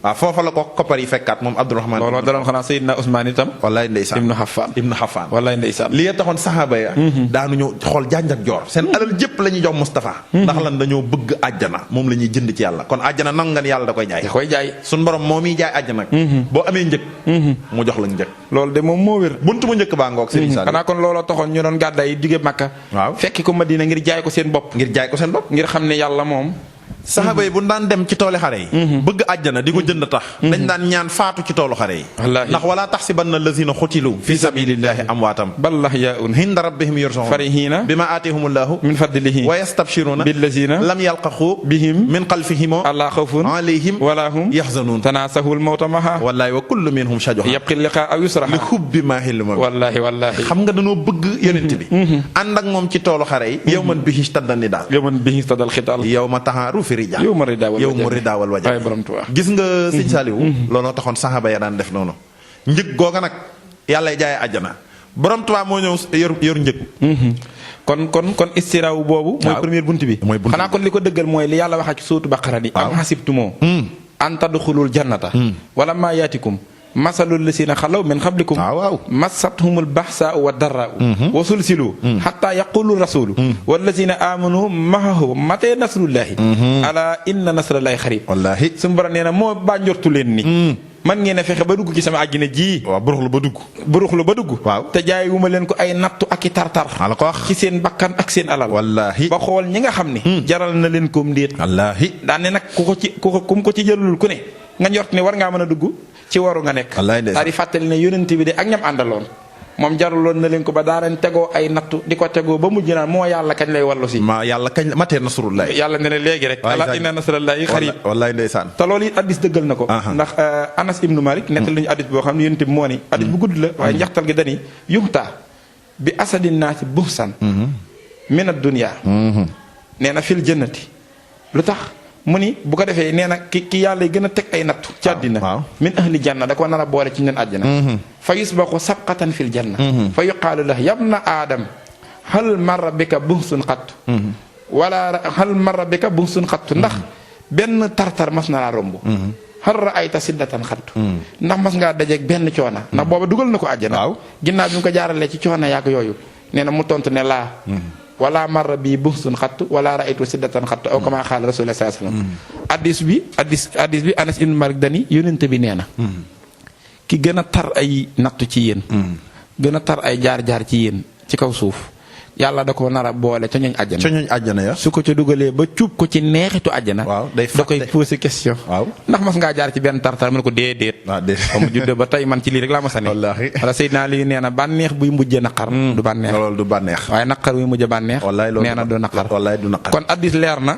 waaw foofa la ko koppar yi fekkaat moom Abdurahman. looloo daloon xanaa Seydina Ousmane itam. wallaahi ndeysaan ibnu Xafaan wallaay ndeysaan li taxoon saxaaba ya daanu ñu xool janj ak joor seen alal jëpp la ñuy jox Moustapha ndax lan dañoo bëgg àjjana moom la ñuy jënd ci yàlla kon àjjana nangu nga ni yàlla da koy jaay suñ borom moo miy jaay àjjana boo amee njëg mu jox la njëg loolu de moom moo wér buntu mu njëkk baa ngoog Serigne Sall xanaa kon looloo taxoon ñu doon gàddaay yi jóge Makka waaw fekki ko Madina ngir jaay ko seen bopp ngir xam ne yàlla moom saxaaba yi bu daan dem ci tooli xare yi bëgg àjjana di ko jënd tax dañ daan ñaan faatu ci toolu xare yi ndax wala taxsibanna allazina xutilu fi sabilillahi amwaatam bal ahyaa'un inda rabbihim yurzaquun farihiina bima aatihumullahu min fadlihi wa yastabshiruna billazina lam yalqahu bihim min xalfihim allaa xawfun alayhim wala hum yaxzanuun tanaasahul mawta maha wallahi wa kullu minhum shajuha yabqi liqaa aw yusraha li hubbi maa hilma wallahi xam nga dañoo bëgg yonent bi ànd ak moom ci toolu xare yi yawman bihi istadda nidaa yawman bihi istadda al-khitaal yawma taharu fi rijaal yow mu ridaawal waja gis nga sëñ Saliou looloo taxoon saxaaba ya daan def noonu njëg googa nag yàlla jaayee àjjana borom Tuubaa moo ñëw yor njëg kon istiraaw boobu mooy première bunt bi xanaa kon li ko dëggal mooy li yàlla waxaa ci sóotu Baqara ni am xasibtumoo an tadxulul jannata wala maa yaatikum masalul lasina xalaw min xablikum massathumul baxsaau wa darraau wa sulsilu xataa yaqulu rasulu wallazina amanu maahu matee nasrullahi ala inna nasrallahi xarib wallaahi suñu borom nee na moo baa njortu leen ni man ngeen a fexe ba dugg ci sama àjjana ji waaw buruxlu ba dugg waaw te jaay wu ma leen ko ay nattu ak i tartar la ko wax ci seen bakkan ak seen alal wallaahi ba xool ñi nga xam ne jaral na leen koom ndéet wallaahi daan ne nag ku ko ci jëlul ku ne nga njort ne war ngaa mën a dugg ci waru nga nekk daal di fàttali ne yonent bi de ak ñam àndaloon moom jaruloon na leen ko ba daa leen tegoo ay nattu di ko tegoo ba mujj naan moo yàlla kañ lay wallu si. yàlla kañ matee nasrullahi. yàlla ne léegi rek. ala inna nasrallahi xarib. wallaay ndeysaan. te loolu it addis dëggal na ko. ndax Anas ibnu Malik nettal nañu addis boo xam ne yonent bi moo ni. addis bu gudd la waaye njaxtal gi dani yuxtaa bi asadin naasi buhsan min ad-dunya nee na fil jannati lu tax mu ni bu ko defee nee na ki yàlla yi gën a teg ay nattu ci àddina min ahli janna da ko nar a boole ci ñun àddina fa yusbaqu sabqatan fil janna fa yuqaalu lahu yabna aadam hal marra bika buhsun xattu wala hal marra bika buhsun xattu ndax benn tartar mas na laa romb hal ra'ayta siddatan xattu ndax mas ngaa dajeeg benn coona ndax booba dugal na ko àjjana ginnaaw bi mu ko jaaralee ci coona yàgg yooyu nee na mu tontu ne laa wala marra bii buhsun xattu wala ra'aytu siddatan xattu aw kama xaala rasulullah sallallahu alayhi wasallam addis bi Anas ibn Malik dani yónente bi nee na ki gën a tar ay nattu ci yéen gën a tar ay jaar-jaar ci yéen ci kaw suuf yàlla da ko nar a boole ca ñooñ àjjana. ca ñooñ àjjana ya. su ko ca dugalee ba cuub ko ci neexitu àjjana. waaw da koy posé question. waaw ndax mas ngaa jaar ci benn tartar mu ne ko déedéet. waaw déedéet ba mu juddoo ba tey man ci lii rek laa ma sa ne. wallaahi wala Seydina Ali nee na bànneex buy mujjee naqar. du bànneex loolu du bànneex. waaye naqar buy mujjee bànneex. wallaay loolu nee na du naqar. wallaay du naqar kon addis leer na.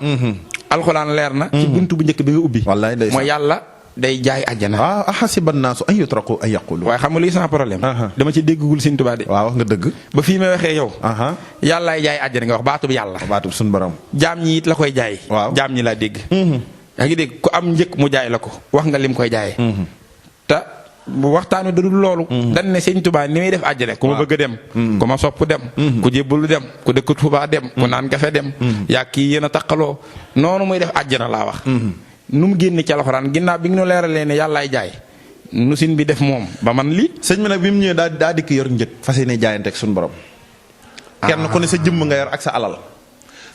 alxuraan leer na. ci buntu bu njëkk bi nga ubbi. wallaay mooy yàlla. day jaay àjjana. waaw ahasiba naasu an yutraku an yaqulu. waaye xam nga lii sama problème. dama ci déggugul Sëñ Tuubaa de. waaw wax nga dëgg. ba fii may waxee yow. yàllaay jaay àjjana nga wax baatub yàlla. baatub suñu borom. jaam ñi it la koy jaay. waaw jaam ñi laa dégg. yaa ngi dégg ku am njëkk mu jaay la ko wax nga lim koy jaayee. te bu waxtaanu dadul loolu. dañ ne Sëñ Tuubaa ni muy def àjjana. ku ma bëgg a dem. ku ma sopp dem. ku jébbalu dem ku dëkk Tuubaa dem. ku naan kafe dem. yaa kii yéen a taqaloo noonu muy def àjjana laa wax. nu mu génne ci alxuraan ginnaaw bi nga ñu leeralee ne yàllaay jaay nu sin bi def moom ba man lii. sëñ bi nag bi mu ñëwee daa dikk yor njëg fas yéene jaayante ak suñu borom. kenn ku ne sa jëmm nga yor ak sa alal.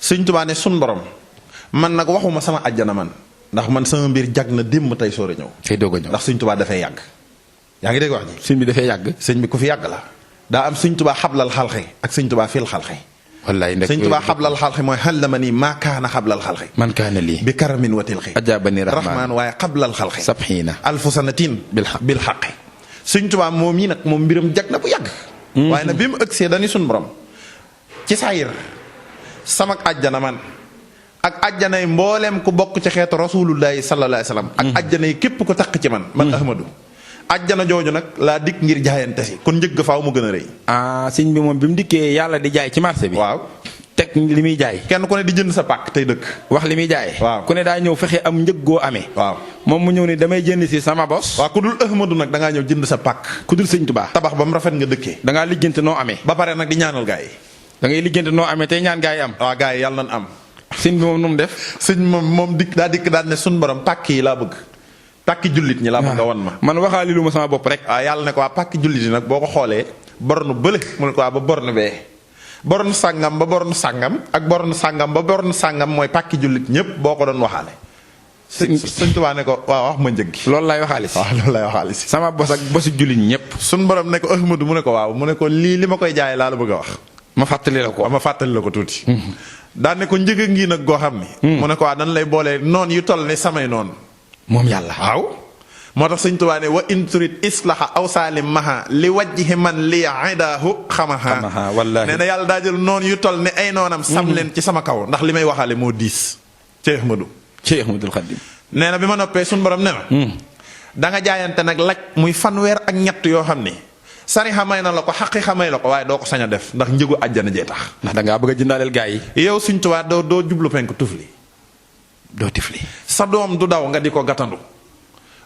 Sëñ Tuubaa ne suñu borom man nag waxuma sama àjjana man ndax man sama mbir jag na démb tey soor a ñëw. tey doog a ñëw ndax Sëñ Tuubaa dafay yàgg. yaa ngi dégg wax ji. sëñ bi dafay yàgg. sëñ bi ku fi yàgg la. daa am Sëñ Tuubaa xablal xalxi ak Sëñ Tuubaa fil xalxi. wallaay ndek Sëñ Tuubaa xablal xalxi mooy xallama nii maa kaana xablal xalxi. man kaana lii bi karamin wa tilxi. ajaabani rahmaan waaye xablal xalxi. sabxiina alfu sanatin bil xaqi. Sëñ Tuubaa moom yi nag moom mbiram jag na bu yàgg. waaye nag bi mu ëgsee dañuy suñu borom. ci saayir sama àjjana man ak àjjanay mbooleem ku bokk ci xeetu rasulullahi sallallahu alayhi wa sallam. ak àjjanay képp ku takk ci man. man Ahmadu. àjjana jooju nag laa dikk ngir jaayante si kon njëgg faaw mu gën a rëy. sëñ bi moom bi mu dikkee yàlla di jaay ci marché bi. waaw teg li muy jaay. kenn ku ne di jënd sa pàkk tey dëkk. wax li muy jaay. waaw ku ne daa ñëw fexe am njëg goo amee. waaw moom mu ñëw ni damay jënd si sama bos. waaw ku dul Ahmadu nag da ngaa ñëw jënd sa pàkk. ku dul Sëñ Tuubaa tabax ba mu rafet nga dëkkee. da ngaa lijjanti noo amee. ba pare nag di ñaanal gaa yi. da ngay lijjanti noo amee tey ñaan gaa yi am. waaw gaa yi yàlla nañ am. sëñ bi moom nu mu def. sëñ moom dikk daan ne suñu borom pàkk yi laa bëgg pàkki jullit ñi laa bëgg a wan ma. man waxaali lu ma sama bopp rek. waaw yàlla ne ko waa pàkki jullit yi nag boo ko xoolee bornu bële mu ne ko waa ba bornu bee bornu sàngam ba bornu sàngam ak bornu sàngam ba bornu sàngam mooy pàkki jullit ñëpp boo ko doon waxaale. Sëñ Tuubaa ne ko waaw wax ma njëg gi. loolu lay waxaale si. waaw loolu lay waxaale si. sama bos ak bosu jullit ñëpp. suñu borom ne ko Ahmadu mu ne ko waaw mu ne ko li ma koy jaayee laa la bëgg a wax. ma fàttali la ko tuuti. daan ne ko njëg a ngi nag goo xam ni. mu ne ko waa dañ lay boolee noon yu toll ne samay noonu moom yàlla waaw moo tax Sëñ Tuubaa ne wa in turid islaha aw saalim maha li wajhi man li idaahu xamaha wallaahi nee na yàlla daa jël noonu yu toll ne ay noonam sam leen ci sama kaw ndax li may waxaale moo diis Cheikh Ahmadou Khadim nee na bi ma noppee suñu borom ne na da nga jaayante nag laj muy fanweer ak ñett yoo xam ni sari xamay na la ko xaqi xamay la ko waaye doo ko sañ a def ndax njëgu àjjana jee tax ndax dangaa bëgg a jëndaaleel gaa yi yow Sëñ Tuubaa doo jublu penk tufli doo tifli sa doom du daw nga di ko gàttandu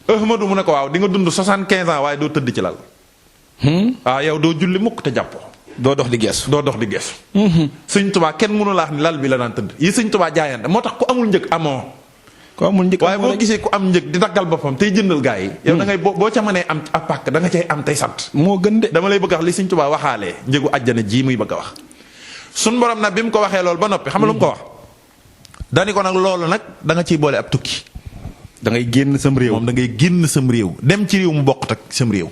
Ahmadu mu ne ko waaw di nga dund 75 ans waaye doo tëdd ci lal. waaw yow doo julli mukk te jàppoo. doo dox di gees. Sëñ Tuubaa kenn mënu laax ni lal bi la daan tëdd yi Sëñ Tuubaa jaayante moo tax ku amul njëg amoo. waaye boo gisee ku am njëg di daggal boppam tey jëndal gaa yi. yow da ngay boo ca mënee am ab pàkk da nga cay am tey sant. moo gën de dama lay bëgg a wax li Sëñ Tuubaa waxaalee njëgu àjjana ji muy bëgg a wax. sun borom nag bi mu ko waxee loolu ba noppi xam nga lu mu ko wax. dani ko nag loolu nag da nga ciy boole ab tukki. da ngay génn sam réew moom da ngay génn sam réew dem ci réew mu bokkut ak sam réew.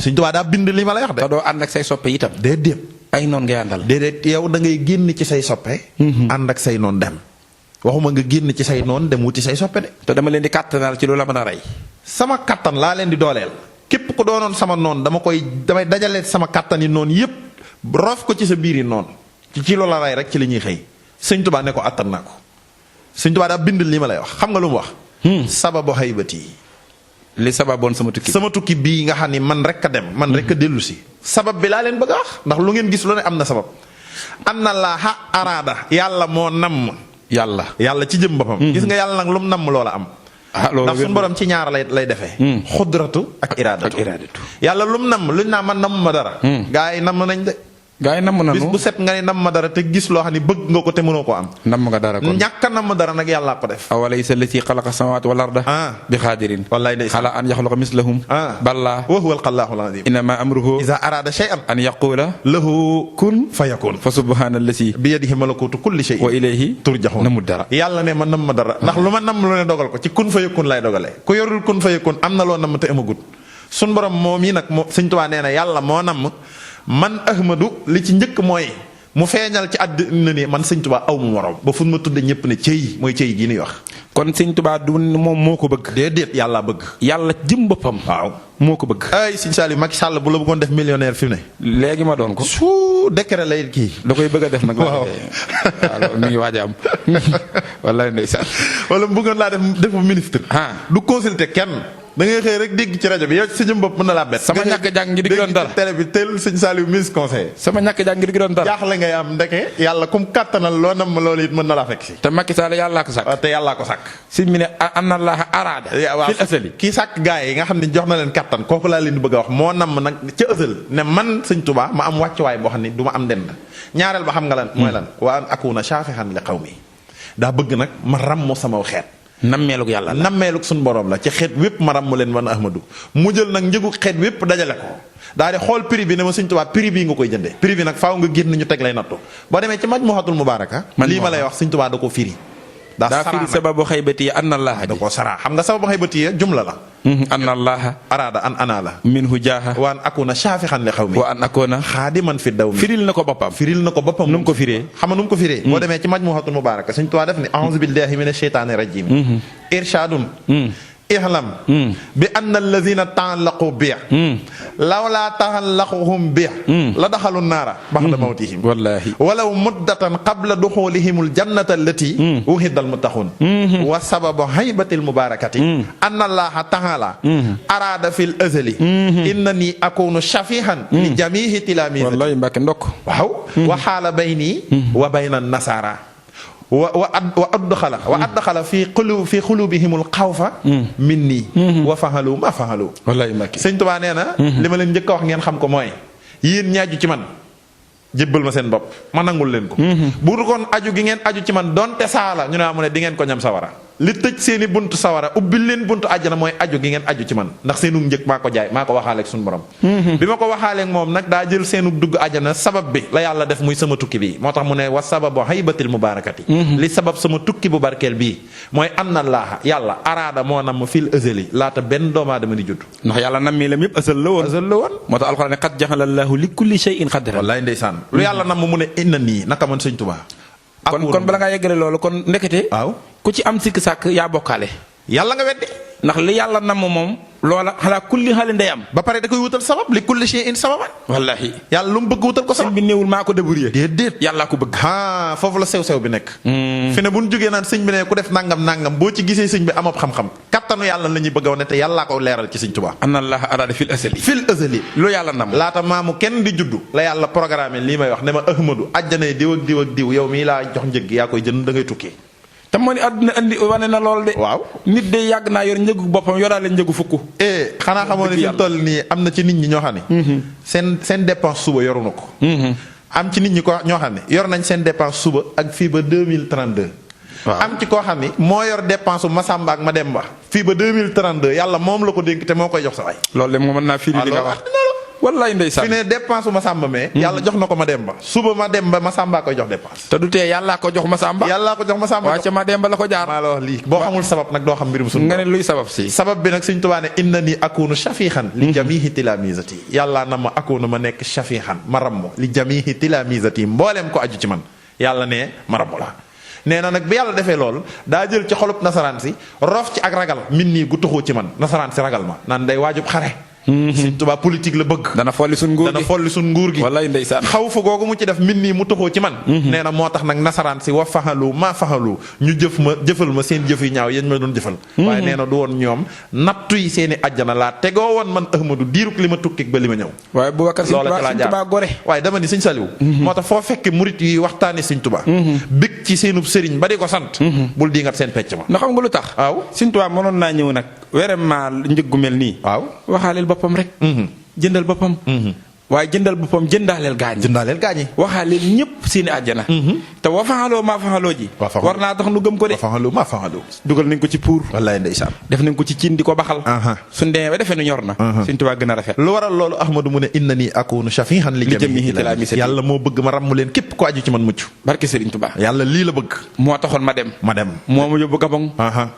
Sëñ Tuubaa daa bind li ma lay wax de. te doo ànd ak say soppe itam. déedéet. ay noon ngay àndal. déedéet yow da ngay génn ci say soppe. ànd ak say noon dem. waxuma nga génn ci say noon dem wuti say soppe de. te dama leen di kàttanal ci lu la mën a rey. sama kattan laa leen di dooleel. képp ku doonoon sama noon damay dajale sama kàttani noonu yépp roof ko ci sa biir yi noonu ci loola ray rek ci li ñuy xëy sëñ Tuubaa ne ko attan naa ko sëñ Tuubaa daa bind li ma lay wax xam nga lu mu wax sababu haybati li sababoon sama tukki bii nga xam ni man rek a dem man rek a dellu si sabab bi laa leen bëgg a wax ndax lu ngeen gis lu ne am na sabab anna laaha araada yàlla moo namm yàlla ci jëm boppam gis nga yàlla nag lu mu namm loola am ndax suñu borom ci ñaar lay defee xudratu ak iraadatu yàlla lu mu namm luñ naa man namm ma dara gaa yi namm nañ de gaa yi namm nañu bis bu set nga ne namm ma dara te gis loo xam ne bëgg nga ko te mënoo ko am namm nga dara kon ñàkk a namm dara nag yàllaa ko def awalaysa allati xalaqa samawati wal arda bi xaadirin wallaay day xala an yaxluqa mislahum balla wa huwa alxallaaxul aziim innama amruhu iza araada shay'an an yaqula lahu kun fayakun fa subhana allati bi yadihi malakuutu kulli shay'in wa ilayhi turjaxuun namu dara yàlla ne ma namm ma dara ndax lu ma namm lu ne dogal ko ci kun fayakun lay dogalee ku yorul kun fayakun am na loo namm te amagut sun borom moo mii nag moo Sëñ Tuubaa nee na yàlla moo namm man Ahmadu li ci njëkk mooy mu feeñal ci àddina ni man Sëñ Tuubaa aw mu morom ba fu ma tudde ñëpp ne cëy mooy cëy gii nuy wax kon Sëñ Tuubaa du moom moo ko bëgg déedéet yàlla bëgg yàlla jëm boppam waaw moo ko bëgg ay Sëñ Saliou Macky Sall bu la bëggoon def millionnaire fi mu ne léegi ma doon ko su décret lay kii da koy bëgg a def nag waaw mi ngi waaj a am wallaay ndeysaan wala mu bëggoon laa defu ministre du consulter kenn da ngay xëy rek dégg ci rajo bi yow ci sa jëm bopp mën na laa bett sama ñàkk jàng gi di doon dara télé bi teel Sëñ Saliou ministre conseil sama ñàkk jàng gi di doon dara jaaxle ngay am ndeke yàlla kum kàttanal loo nam loolu it mën na laa fekk si te Macky Sall yàllaa ko sàkk te yàllaa ko sàkk si mi ne anna Allaha araada fil asali kii sàkk gars yi nga xam ne jox na leen kàttan kooku laa leen di bëgg a wax moo nam nag ca ësal ne man Sëñ Tuubaa ma am wàccuwaay boo xam ne du ma am dend ñaareel ba xam nga lan mooy lan wa an akuna shafihan li qawmi daa bëgg nag ma rammu sama xeet nammeelug yàlla la nammeelug suñu borom la ci xeet wépp ma ràmm leen man Ahmadu mu jël nag njëgu xeet wépp dajale ko daal di xool prix bi ne ma Sëñ Tuubaa prix bii nga koy jëndee prix bi nag faaw nga génn ñu teg lay nattu boo demee ci Majmuhatul Mubaaraka lii ma lay wax Sëñ Tuubaa da ko firi daa firi sababu xaybati anna Allaha da ko sara xam nga sababu xaybati jumla la anna Allaha araada an ana la minhu jaaha wa an akuna shaafixan li xawmi wa an akuna xaadiman fi daw mi firil na ko boppam nu mu ko firee xam nga nu mu ko firee boo demee ci Majmuhatul Mubaaraka Sëñ Tuubaa def ni a'uuzu billahi minash shaytaanir rajiim irshaadun ihlam bi anna alladhina ta'allaqu bi lawla ta'allaquhum bi la daxalu naara ba'da mawtihim wallahi walaw muddatan qabla duxulihimul jannata allati uhidda almuttaqun wa sababu haybatil mubarakati anna allaha ta'ala arada fil azali innani akunu shafihan li jami'i tilamizati wallahi mbàkke ndokk waaw wa xaala bayni wa bayna nasara wa adxala fi xulubihimul xawfa minni wa fahalu ma fahalu wallaay Mbàkke Sëñ Tuubaa nee na li ma leen njëkk a wax ngeen xam ko mooy yéen ñaaju ci man jébbal ma seen bopp ma nangul leen ko bu dul kon aju gi ngeen aju ci man donte saala ñu ne mu ne di ngeen ko ñam sawara li tëj seeni buntu sawara ubbil leen buntu àjjana mooy aju gi ngeen aju ci man ndax seenu njëkk maa ko jaay maa ko waxaaleeg suñu borom bi ma ko waxaaleeg moom nag daa jël seenu dugg àjjana sabab bi la yàlla def muy sama tukki bi moo tax mu ne wa sababu haybatil mubarakati li sabab sama tukki bu barkeel bii mooy anna Allaha yàlla araada moo nam fil azali laata benn doomu aadama di judd ndax yàlla nammee lam yëpp asal la woon moo tax alxuraan ne qad jaxala Allahu li kulli shay'in qadran wallaay ndeysaan lu yàlla nam mu ne inna nii naka man Sëñ Tuubaa kon bala ngaa yeggale loolu kon ndekete waaw ku ci am sikk sàkk yaa bokkaale yàlla nga weddi ndax li yàlla namm moom loola xalaa kulli xaali ndey am ba pare da koy wutal sabab li kulli shay'in sababan wallahi yàlla lu mu bëgg wutal ko sabab sëñ bi néewul maa ko débrouillé déedéet yàllaa ko bëgg foofu la sew-sew bi nekk fi ne bu ñu jógee naan sëñ bi ne ku def nangam boo ci gisee sëñ bi amab xam-xam kattanu yàlla la ñuy bëgg a wane te yàllaa ko leeral ci Sëñ Tuubaa anna Allaha araada fil azali lu yàlla namm laata maamu kenn di juddu la yàlla programme lii may wax ne ma Ahmadu àjjanay diw ak diw ak diw yow mii laa jox njëg yaa koy jënd da ngay tukki te moo ni àdduna andi wane na lool de waaw nit de yàgg naa yor njëgu boppam yoraale njëgu fukk xanaa xamoo ne fi mu toll nii am na ci nit ñi ñoo xam ne seen dépense suba yoru na ko am ci nit ñi ko ñoo xam ne yor nañ seen dépense suba ak fii ba 2032 am ci koo xam ni moo yor dépense bu Masamba ak Mademba fii ba 2032 yàlla moom la ko dénk te moo koy jox sa waay loolu de moo mën naa firi li nga wax wallaay ndeysaan fi ne dépense bu Masamba mais yàlla jox na ko Mademba suba Mademba Masamba koy jox dépense te du tee yàllaa ko jox Masamba waaw ca Mademba la ko jaar maa la wax lii boo xamul sabab nag doo xam mbirum suñu nga ne luy sabab si sabab bi nag Sëñ Tuubaa ne inna ni akunu shafihan li jamihi tilamizati yàllaa na ma akunu ma nekk shafihan ma rammo li jamihi tilamizati mbooleem ko aju ci man yàlla ne ma rammo la nee na nag bi yàlla defee lool daa jël ci xolub nasaraan si rof ci ak ragal min nii gu tuxoo ci man nasaraan si ragal ma naan day waajub xare Sëñ Tuubaa politique la bëgg. dana folli suñ nguur gi. wallaay ndeysaan. xaw fa googu mu ci def min nii mu toxoo ci man. nee na moo tax nag nasaraan si wa faxalu maa faxalu ñu jëfal ma seen jëf yu ñaaw yéen ma doon jëfal. waaye nee na du woon ñoom nattu yi seen i àjjana laa tegoo woon man Ahmadu diiruk li ma tukki ba li ma ñëw. waaye Boubacar Sëñ Tuubaa gore. waaye dama ni Sëñ Saliou. moo tax foo fekke murit yi waxtaane Sëñ Tuubaa. bég ci seenub sëriñ ba di ko sant. bul di ngat seen pecc ma. ndax xam nga lu tax. waaw Sëñ Tuubaa mënoon naa ñëw nag vraiment njëggu mel nii. waaw waxaaleel boppam rek. jëndal boppam. waaye jëndal boppam jëndaaleel gaañi. waxaaleel ñëpp seeni àjjana. te wa faxaloo maa faxaloo ji. war naa tax nu gëm ko de. wa faxaloo maa faxaloo. dugal nañ ko ci puur. wallaay ndeysaan. def nañ ko ci ciin di ko baxal. suñ demee ba defee nu ñor na. Sëñ Tuubaa gën a rafet. lu waral loolu Ahmadu mu ne inna nii akunu shafihan li jamihi tilaamisati. yàlla moo bëgg ma ràmm leen képp ko aju ci man mucc. barke Sëriñ Tuubaa. yàlla lii la bëgg. moo taxoon ma dem. moo ma yóbbu Gabon.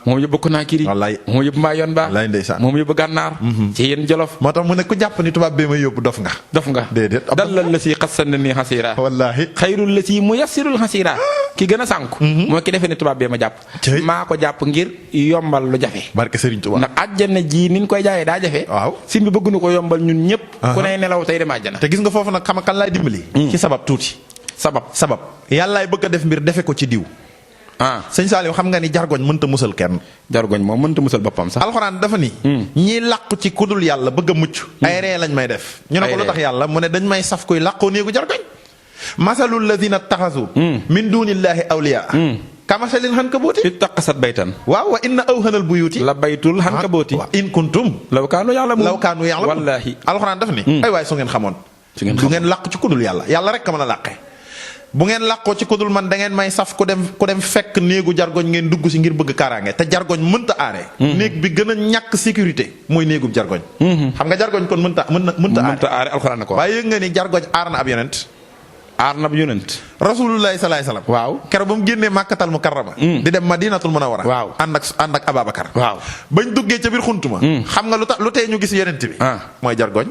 moo ma yóbbu Conakry. wallaay moo ma yóbbu Mayomba. wallaay ndeysaan. moo ma yóbbu Gànnaar. ci yéen Jolof. moo tax mu ne ku jàpp ni tubaab bee may yóbbu dof nga. déedéet dalal la si xasana ni xasiira. wallaahi xayrul la si mu yassirul xasiira. ki gën a sànku. mooy ki defee ne tubaab bee ma jàpp. maa ko jàpp ngir yombal lu jafe. barke Serigne Touba. ndax àjjana ji ni ñu koy jaayee daa jafe. waaw sin bi bëgg nu ko yombal ñun ñëpp. ku ne nelaw tey dem àjjana. te gis nga foofu nag xam kan laay dimbali. ci sabab tuuti. sabab yàllaay bëgg a def mbir defe ko ci diw. Sëñ Saliou xam nga ni jargoñ mënta musal kenn. jargoñ moom mënta musal boppam sax. alxuraan dafa ni. ñii làqu ci kudul yàlla bëgg a mucc. ay ree lañ may def. ñu ne ko lu tax yàlla mu ne dañ may saf koy làqoo néegu jargoñ. masalul ladina taxasu min dunillahi awliya kamasalil hankabuuti ittaqasat baytan. waaw wa inna awhanal buyuti la baytul hankabuuti. in kuntum law kaanu ya'lamuun wallaahi. alxuraan dafa ni. ay waay su ngeen xamoon. du ngeen làqu ci kudul yàlla yàlla rek ka mën a làqee. bu ngeen làqoo ci kudul man da ngeen may saf ku dem fekk néegu jargoñ ngeen dugg si ngir bëgg kaaraange te jargoñ mënta aare. néeg bi gën a ñàkk sécurité mooy néegub jargoñ. xam nga jargoñ kon mënta aare alxuraan ko. waaye yëg nga ni jargoñ aar na ab yonent. rasulullahi salaay salaam. waaw keroog ba mu génnee màkkatal mukarrama. di dem madinatul munawwara. waaw ànd ak Ababacar. waaw bañ duggee ca biir xuntuma. xam nga lu tee ñu gis yonent bi. mooy jargoñ.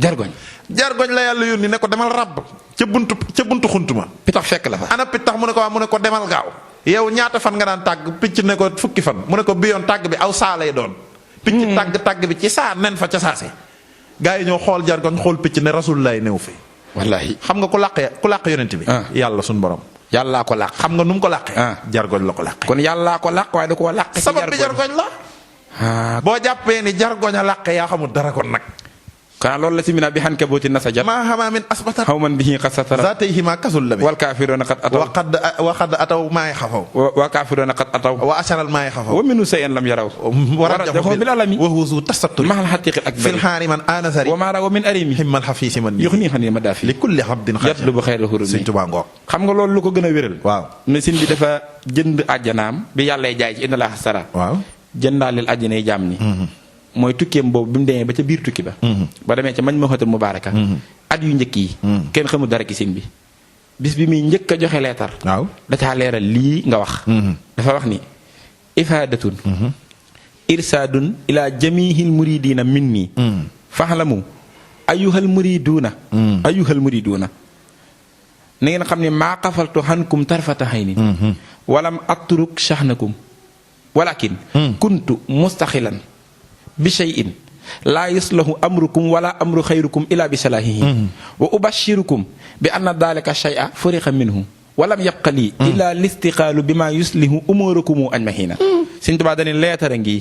jargoñ la yàlla yónni ne ko demal ràbb ca buntu xuntuma. pitax fekk la fa. ana pitax mu ne ko waa mu ne ko demal gaaw. yow ñaata fan nga daan tàgg picc ne ko fukki fan mu ne ko bi yoon tàgg bi aw saa lay doon. picc tàgg bi ci saa nen fa ca saase. gaa yi ñoo xool jargoñ xool picc ne rasulullahi néew fi. wallaahi xam nga ku làq yonent bi. yàlla suñu borom. yàllaa ko làq. xam nga nu mu ko làqee. jargoñ la ko làqee. kon yàllaa ko làq waaye da koo làq. sabab bi jargoñ la. boo jàppee ni jargoñ a làqee yaa xamul dara kon nag. kana loolu la si mina bi hankabuutin nasajat. maa xamaa min asbatat. xaw man bihi qad satara. zaatayhi maa kasul la bi. wal kaafiruuna qad ataw. wa qad ataw maa xafaw. wa kaafiruuna qad ataw. wa asharal maa xafaw. wa minhu shay'an lam yaraw. wa rajjahu bil alami. wa huwa zu tasatturi. mahal hatiqil akbari. fil haari man aanasari. wa maa rawa min arimi. himmal hafiisi man yuxni xani madaafi. li kulli abdin xatir. yatlubu xayral hurumi. Sëñ Tuubaa ngoog. xam nga loolu lu ko gën a wéral. waaw ne sin bi dafa jënd àjjanaam bi yàlla jaay ci inna laaha stara. waaw jëndaaleel àjjana yi jaam ñi. mooy tukkeem boobu bi mu demee ba ca biir tukki ba. ba demee ca Majmuhatul Mubaaraka. at yu njëkk yi. kenn xamul dara ci sëñ bi. bis bi muy njëkk a joxe leetar. waaw da caa leeral lii nga wax. dafa wax ni ifaadatun. irsaadun ila jamihil muridina minni. faxlamu ayyuhal muriduuna. na ngeen xam ne maa xafaltu xankum tarfata xaynin. walam atruk shahnakum. walakin kuntu mustaxilan bi shay'in laa yuslahu amrukum wala amru xayrukum ila bi salaahihi wa ubashirukum bi anna dalika shay'a furiqa minhu walam yabqa lii illa listiqaalu bi ma yuslihu umurakumu ajmahina. Sëñ Tuubaa dañu leetara ngi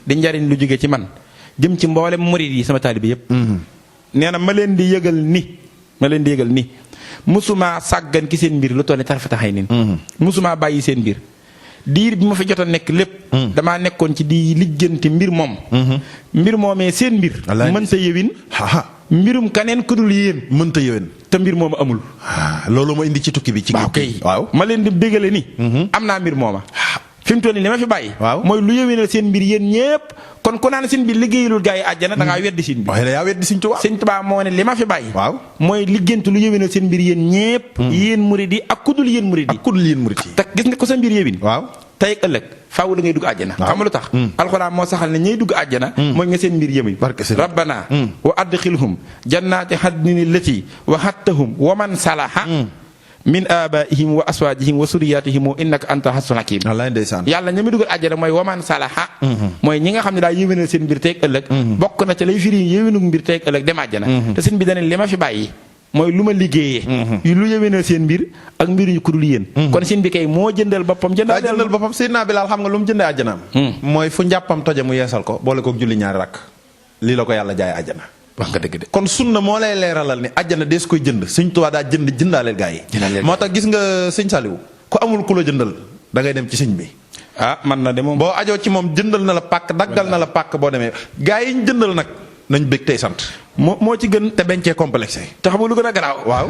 di njariñ lu jóge ci man jëm ci mboolem murid yi sama taalibe yépp. nee na ma leen di yëgal ni musuma sàggan ki seen mbir lu toll ni tarfata xaynin. musuma bàyyi seen mbir diir bi ma fi jot a nekk lépp. damaa nekkoon ci di lijjanti mbir moom. mbir moomee seen mbir. mënta yëwin. mbirum kaneen ku dul yéen. mënta yëwin. te mbir mooma amul. loolu ma indi ci tukki bi. waaw ma leen di bégale ni. am naa mbir mooma. fi mu toll nii li ma fi bàyyi. mooy lu yëwinal seen mbir yéen ñépp. kon ku naan seen mbir liggéeyalul gaa yi àjjana da ngaa weddi seen mbir. waaye yaa weddi Sëñ Tuubaa. Sëñ Tuubaa moo ne li ma fi bàyyi. waaw mooy liggéeyantu lu yëwinal seen mbir yéen ñépp. yéen murid yi ak ku dul yéen murid yi. te gis nga ko sa mbir yëwin. waaw tey ak ëllëg faaw da ngay dugg àjjana. xam nga lu tax. alxuraan moo saxal ne ñay dugg àjjana. mooy nga seen mbir yëmi. rabbana wa adxilhum jannaati xadnini lati wa hattahum wa man salaha min abaihim wa aswaajihim wa suriyatihim innaka anta hasun hakim. wallaay ndeysaan. yàlla ña muy dugal àjjana mooy waman salaha. mooy ñi nga xam ne daa yéwénal seen mbir teeg ëllëg. bokk na ca lay firi yéwénug mbir teeg ëllëg dem àjjana. te sëñ bi dana li ma fi bàyyi mooy lu ma liggéeyee. lu yéwénal seen mbir ak mbir yu ku dul yéen. kon sëñ bi kay moo jëndal boppam. jëndal boppam Seydina Bilaal xam nga lu mu jëndee àjjanaam. mooy fu njàppam toje mu yeesal ko boole koog julli ñaari rakk lii la ko yàlla jaay àjjana. wax nga dëgg de. kon sunna moo lay leeralal ni àjjana dees koy jënd Sëñ Tuubaa daa jëndaaleel gaa yi. moo tax gis nga sëñ Saliou ku amul ku la jëndal da ngay dem ci sëñ bi. man na de moom. boo ajoo ci moom jëndal na la pàkk daggal na la pàkk boo demee gaa yi ñu jëndal nag nañ bëgg tey sant. moo ci gën te bañ cee complexé. te xam nga lu gën a garaaw. waaw.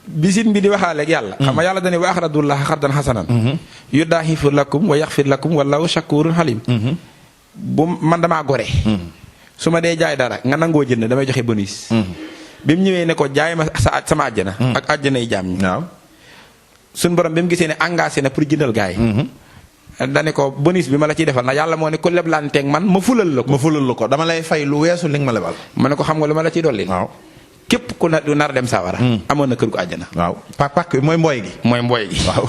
bisin bi di waxaaleeg yàlla. xam nga yàlla dañuy wa axradullaha xardan xasanan. yudaahifu lakum wa yaxfir lakum wallahu shakurun halim. bu man damaa gore. su ma dee jaay dara nga nangoo jënd damay joxe bonus. bi mu ñëwee ne ko jaay ma sama àjjana. ak àjjana yi jaam ñi. waaw. suñ borom bi mu gisee ne engagé na pour jëndal gaay yi. dane ko bonus bi ma la ciy defal na yàlla moo ne ku leblanteeg man ma fulal la ko. dama lay fay lu weesu li nga ma lebal. ma ne ko xam nga lu ma la ciy dolli. waaw. képp ku nar dem sawara. amoon na kër gu àjjana. waaw pàkk mooy mbooy gi. mooy mbooy gi. waaw.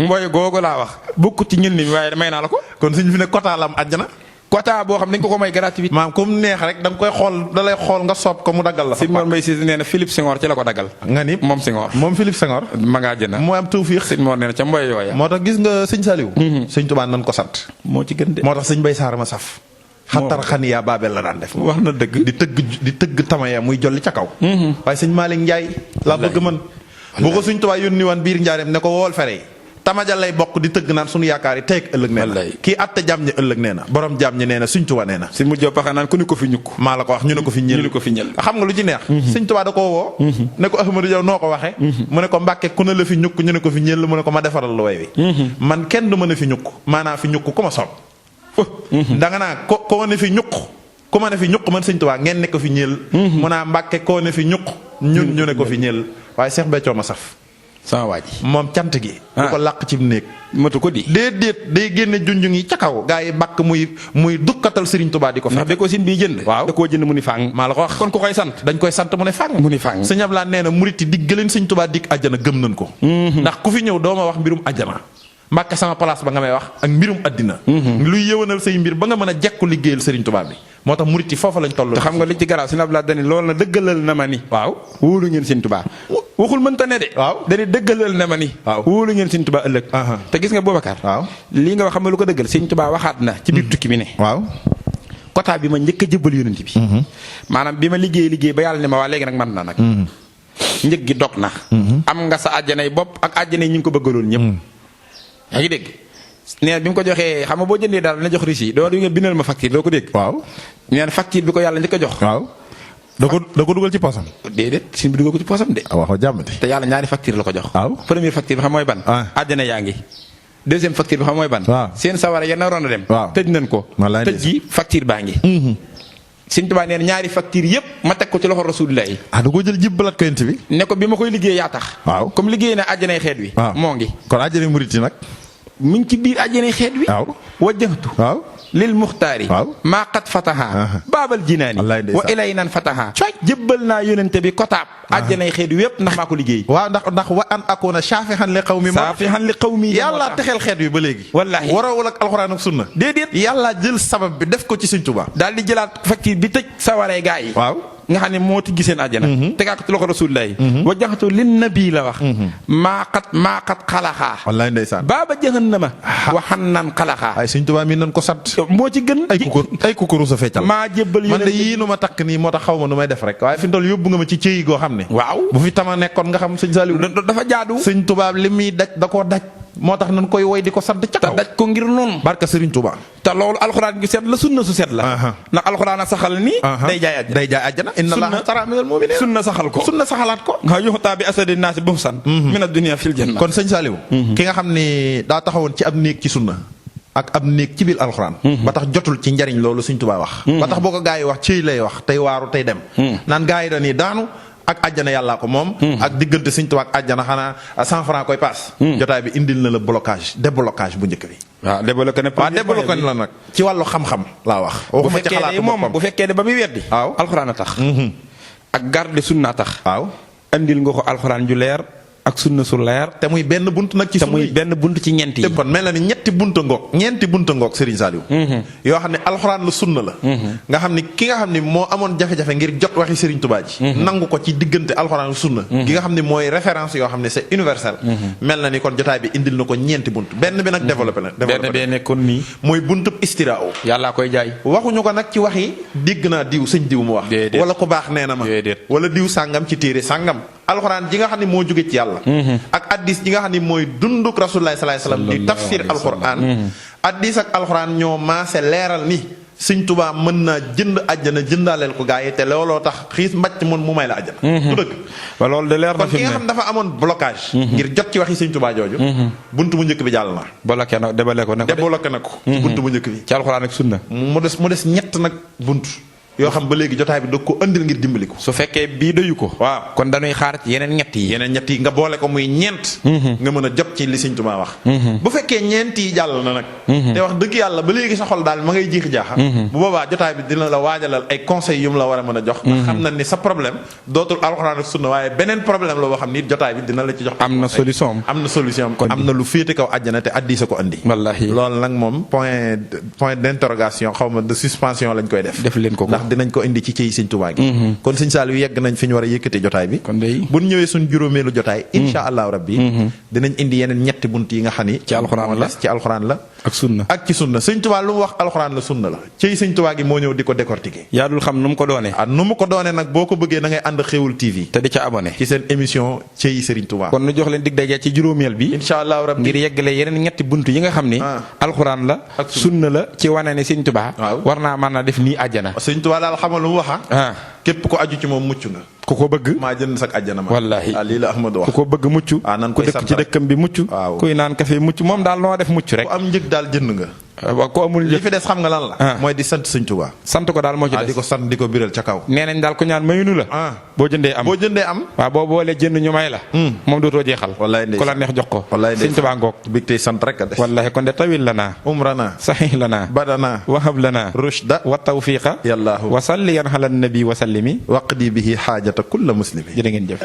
mbooy googu laa wax. bokkut ci ñun ni waaye may naa la ko. kon suñu fi ne quota la am àjjana. quota boo xam ne dañ ko may gratuit. maam comme neex rek da nga koy xool da lay xool nga soob ko mu daggal la. si Mor Mbaye si nee na Philippe Senghor ci la ko daggal. nga ni moom Senghor. moom Philippe Senghor. ma ngaa jënd. moo am tawfiix. sëñ Mor nee na ca mboy yooya. moo tax gis nga sëñ Saliou. sëñ Tuubaa nan ko sant. moo ci gën de. moo tax sëñ Bay Saar ma saf. xattar xaniyaa Baabel la daan def. wax na dëgg. di tëgg tamaya muy jolli ca kaw. waaye sëñ Malick Ndiaye. laa bëgg mën. bu ko sëñ Tuubaa yónni woon biir njaareem ne ko wool fere yi. tamaja lay bokk di tëgg naan suñu yaakaar yi tey ak ëllëg nee na. kii atte jaam ñi ëllëg nee na. borom jaam ñi nee na sëñ Tuubaa nee na. si mujj paxa naan ku ni ko fi ñukk. maa la ko wax ñu ne ko fi ñël. xam nga lu ci neex. sëñ Tuubaa da koo woo. ne ko Ahmadou Diaw noo ko waxee. mu ne ko Mbàkke ku ne la fi ñukk ñu ne ko fi ñël mu ne ko ma defaral lu way wi. man kenn du ma ne fi ñukk maanaa fi ñukk ku ma soob. danga naa ko ne fi ñukk ku ma ne fi ñukk man sëñ Tuubaa ngeen ne ko fi ñël. mu naa Mbàkke koo ne fi ñukk ñun ñu ne ko fi ñël waaye Seex Béthio ma saf. sama waa ji moom cant gi. du ko làq ci néeg. matu ko di. déedéet day génne junjung yi ca kaw. gaa yi bàkk muy dukkatal Serigne Touba di ko. ndax da koo sin bii jënd. waaw da koo jënd mu ni fàng. maa la ko wax kon ku koy sant. dañ koy sant mu ne fàng. mu ni fàng. sëñ Ablaye nee na murit yi digg leen Serigne Touba dikk àjjana gëm nañ ko. ndax ku fi ñëw doo ma wax mbirum àjjana. Mbàkke sama place ba nga may wax ak mbirum àddina. luy yëwanal say mbir ba nga mën a jekku liggéeyal Serigne Touba bi. moo tax murit yi foofa lañ toll. te xam nga li ci garaaw sëñ Ablaye dani loolu na dëggalal na ma ni. waaw wóolu ngeen Serigne Touba. waxul mënta ne de. waaw dañuy dëggalal na ma ni. waaw wóolu ngeen Serigne Touba ëllëg. te gis nga Boubacar. waaw lii nga wax xam nga lu ko dëggal Serigne Touba waxaat na. ci biir tukki bi ne. waaw quota bi ma njëkk a jëbbal yonent bi. maanaam bi ma liggéey ba yàlla ne ma waa léegi nag man na nag. njëg gi dog na. am nga sa àjjanay bopp ak àjjanay ñi ngi ko bëggaloon ñëpp. yaa ngi dégg neen bi mu ko joxee xam nga boo jëndee daal dina jox riche yi doo nga bindal ma facture doo ko dégg. waaw neen facture bi ko yàlla njëkk a jox. waaw da ko dugal ci poosam. déedéet sin bi dugal ko ci poosam de. waaw jàmmati. te yàlla ñaari facture la ko jox. waaw première facture bi xam mooy ban. àjjana yaa ngi. deuxième facture bi xam mooy ban. waaw seen sawara ya naroon a dem. waaw tëj nañ ko. tëj gi facture baa ngi. Sëñ Tuubaa nee na ñaari facture yëpp ma teg ko ci loxo Rasulullah yi. da koo jël jibbalaat ko yent bi. ne ko bi ma koy liggéey yaa tax. waaw comme liggéey na àjjanay xeet wi. moo ngi kon àjjanay murit yi nag. mi ngi ci biir àjjanay xeet wi. waaw wajjahtu. waaw lil muxtaari. waaw maa qad fataha. baabal jinaani. wa ilay nan fataha. jëbbal naa yónente bi kotaab. àjjanay xeet wi yëpp ndax maa ko liggéey. waaw ndax wa an akoona saafihan li xaw mi. saafihan li xaw mi. yàlla texeel xeet wi ba léegi. wallaahi waroowul ak alxuraan ak sunna. déedéet yàlla jël sabab bi def ko ci Sëñ Tuubaa. daal di jëlaat facture bi tëj sawaree gaa yi. waaw nga xam ne moo tijji seen àjjana. tegaat ko ci loxo Rasulullah yi. wajjahtu lin nabi la wax. maa qad xalaxaa. wallaay ndeysaan. baaba jahannama. waxan nan xalaxaa. ay Sëñ Tuubaa mi nan ko sant. moo ci gën. ay ku ko rusa feccal. maa jébbal man de yii nu ma takk nii moo tax xaw ma nu may def rek waaye fi mu toll yóbbu nga ma ci cëyi goo xam ne. waaw bu fi tama nekkoon nga xam Sëñ Saliou. dafa jaadu. Sëñ Tuubaa li muy daj da koo daj. moo tax nañ koy woy di ko sant ca kaw. te daj ko ngir noonu. barka Serigne Touba. te loolu alxuraan gi set la sunna su set la. ndax alxuraan a saxal ni. day jaay àjjana day jaay àjjana. inna Allaha tara minal mu'minin. sunna saxal ko. sunna saxalaat ko. nga yuxtaa bi asadi naasi buhsan. min ad-dunya fil janna. kon Sëñ Saliou. ki nga xam ni daa taxawoon ci ab néeg ci sunna. ak ab néeg ci biir alxuraan. ba tax jotul ci njariñ loolu Sëñ Tuubaa wax. ba tax boo ko gaa yi wax ciy lay wax tey waaru tey dem. naan gaa yi dañuy daanu. ak àjjana yàllaa ko moom. ak diggante Sëñ Tuubaa ak àjjana xanaa 100 francs koy paas. jotaay bi indil na la blocage déblocage bu njëkk bi. waaw débloqué la nag. ci wàllu xam-xam laa wax. waxuma ci xalaatu boppam bu fekkee ne ba muy weddi. waaw alxuraan a tax. ak garde sunna tax. waaw andil nga ko alxuraan ju leer ak sunna su leer. te muy benn bunt nag ci te sunna muy yi. benn bunt ci ñeent yi. te kon mel na ni ñeenti bunta ngoog Serigne Saliou. yoo xam ne alxuraan la sunna la. nga xam ni ki nga xam ni moo amoon jafe-jafe ngir jot waxi Serigne Touba ji. nangu ko ci diggante alxuraan sunna. gi nga xam ni mooy référence yoo xam ne c'est universel. mel na ni kon jotaay bi indil na ko ñeenti bunt benn bi nag développé na. benn bee nekkoon nii. mooy buntub istiraaw. yàllaa koy jaay. waxuñu ko nag ci wax yi dégg naa diw sëñ diw mu wax. wala ko baax nee na ma. wala diw sàngam ci téere sàngam. alxuraan ji nga xam ne moo jóge ci yàlla. ak addis ji nga xam ne mooy dunduk rasulullah sallallahu alayhi wasallam di tafsir alxuraan. addis ak alxuraan ñoo maase leeral ni sëñ Tuubaa mën naa jënd àjjana jëndaaleel ko gaa yi te looloo tax xiis mbàcc mun mu may la àjjana. du dëgg. ba loolu de leer na kon fi ki nga xam dafa amoon blocage. ngir jot ci waxi sëñ Tuubaa jooju. buntu bu njëkk bi jàll na. bloqué na débale ko ne ko débloqué na ko. ci buntu bu njëkk bi. ci alxuraan ak sunna. mu des ñett nag buntu. yoo xam ba léegi jotaay bi da ko andil ngir dimbali ko. su fekkee bii doyu ko. waaw kon dañuy xaar ci yeneen ñett yi. yeneen ñett yi nga boole ko muy ñeent. nga mën a jot ci li Sëñ Tuubaa wax. bu fekkee ñeent yi jàll na nag. te wax dëgg yàlla ba léegi sa xol daal ma ngay jiixi jaaxa. bu boobaa jotaay bi dina la waajalal ay conseils yu mu la war a mën a jox. ndax xam na ni sa problème dootul alxuraan ak sunna waaye beneen problème la boo xam ni jotaay bi dina la ci jox. am na solution am na solution am na lu féete kaw àjjana te addi sa ko andi. wallaahi loolu nag moom point d'interrogation xaw ma de suspension lañ koy def. def leen ko ndax dinañ ko indi ci Sëñ Tuubaa gi. kon Sëñ Saliou yegg nañ fi ñu war a yëkkati jotaay bi. kon day bu ñu ñëwee suñ juróomeelu jotaay. insha allahu rabbi. dinañ indi yeneen ñetti bunt yi nga xam ni. ci alxuraan la ak sunna. ak ci sunna Sëñ Tuubaa lu mu wax alxuraan la sunna la. ci Sëñ Tuubaa gi moo ñëw di ko décortiquer. yaa dul xam nu mu ko doonee. nu mu ko doonee nag boo ko bëggee da ngay ànd Xéewul TV. te di ca abonné. ci seen émission ci Sëriñ Tuubaa. kon nu jox leen dig daje ci juróomeel bi. insha allahu rabbi ngir yeggale yeneen ñetti bunt yi nga xam ni. alxuraan la ak sunna la ci wane ne Sëñ Tuubaa. war naa mën a def nii àjjana. Sëñ Tuubaa daal xamal lu mu wax képp ko aju ci moom mucc nga. ku ko bëgg. maa jënd sak àjjana ma. wallaahi lii la Ahmadu wax. ku ko bëgg mucc. nan ku koy dëkk ci dëkkam bi mucc. kuy naan kafe mucc moom daal noo def mucc rek. ku am njëg daal jënd nga. waaw ku amul njëg li fi des xam nga lan la. mooy di sant Sëñ Tuubaa. sant ko daal moo ci des. di ko sant di ko biral ca kaw. nee nañ daal ku ñaan mayunu la. boo jëndee am. waaw boo boolee jënd ñu may la. moom dootoo jeexal. wallaay ku la neex jox ko. wallaay Sëñ Tuubaa ngoog. big tey sant rek a des. wallaahi kon de tawil lana. umrana. sahih lana. badana. wahab lana. rushda. wa tawfiqa. yallaahu. wa salliyan ala nabi wa sallimi. waqdi bihi xaajata kulla muslimi. jërë ngeen jëf.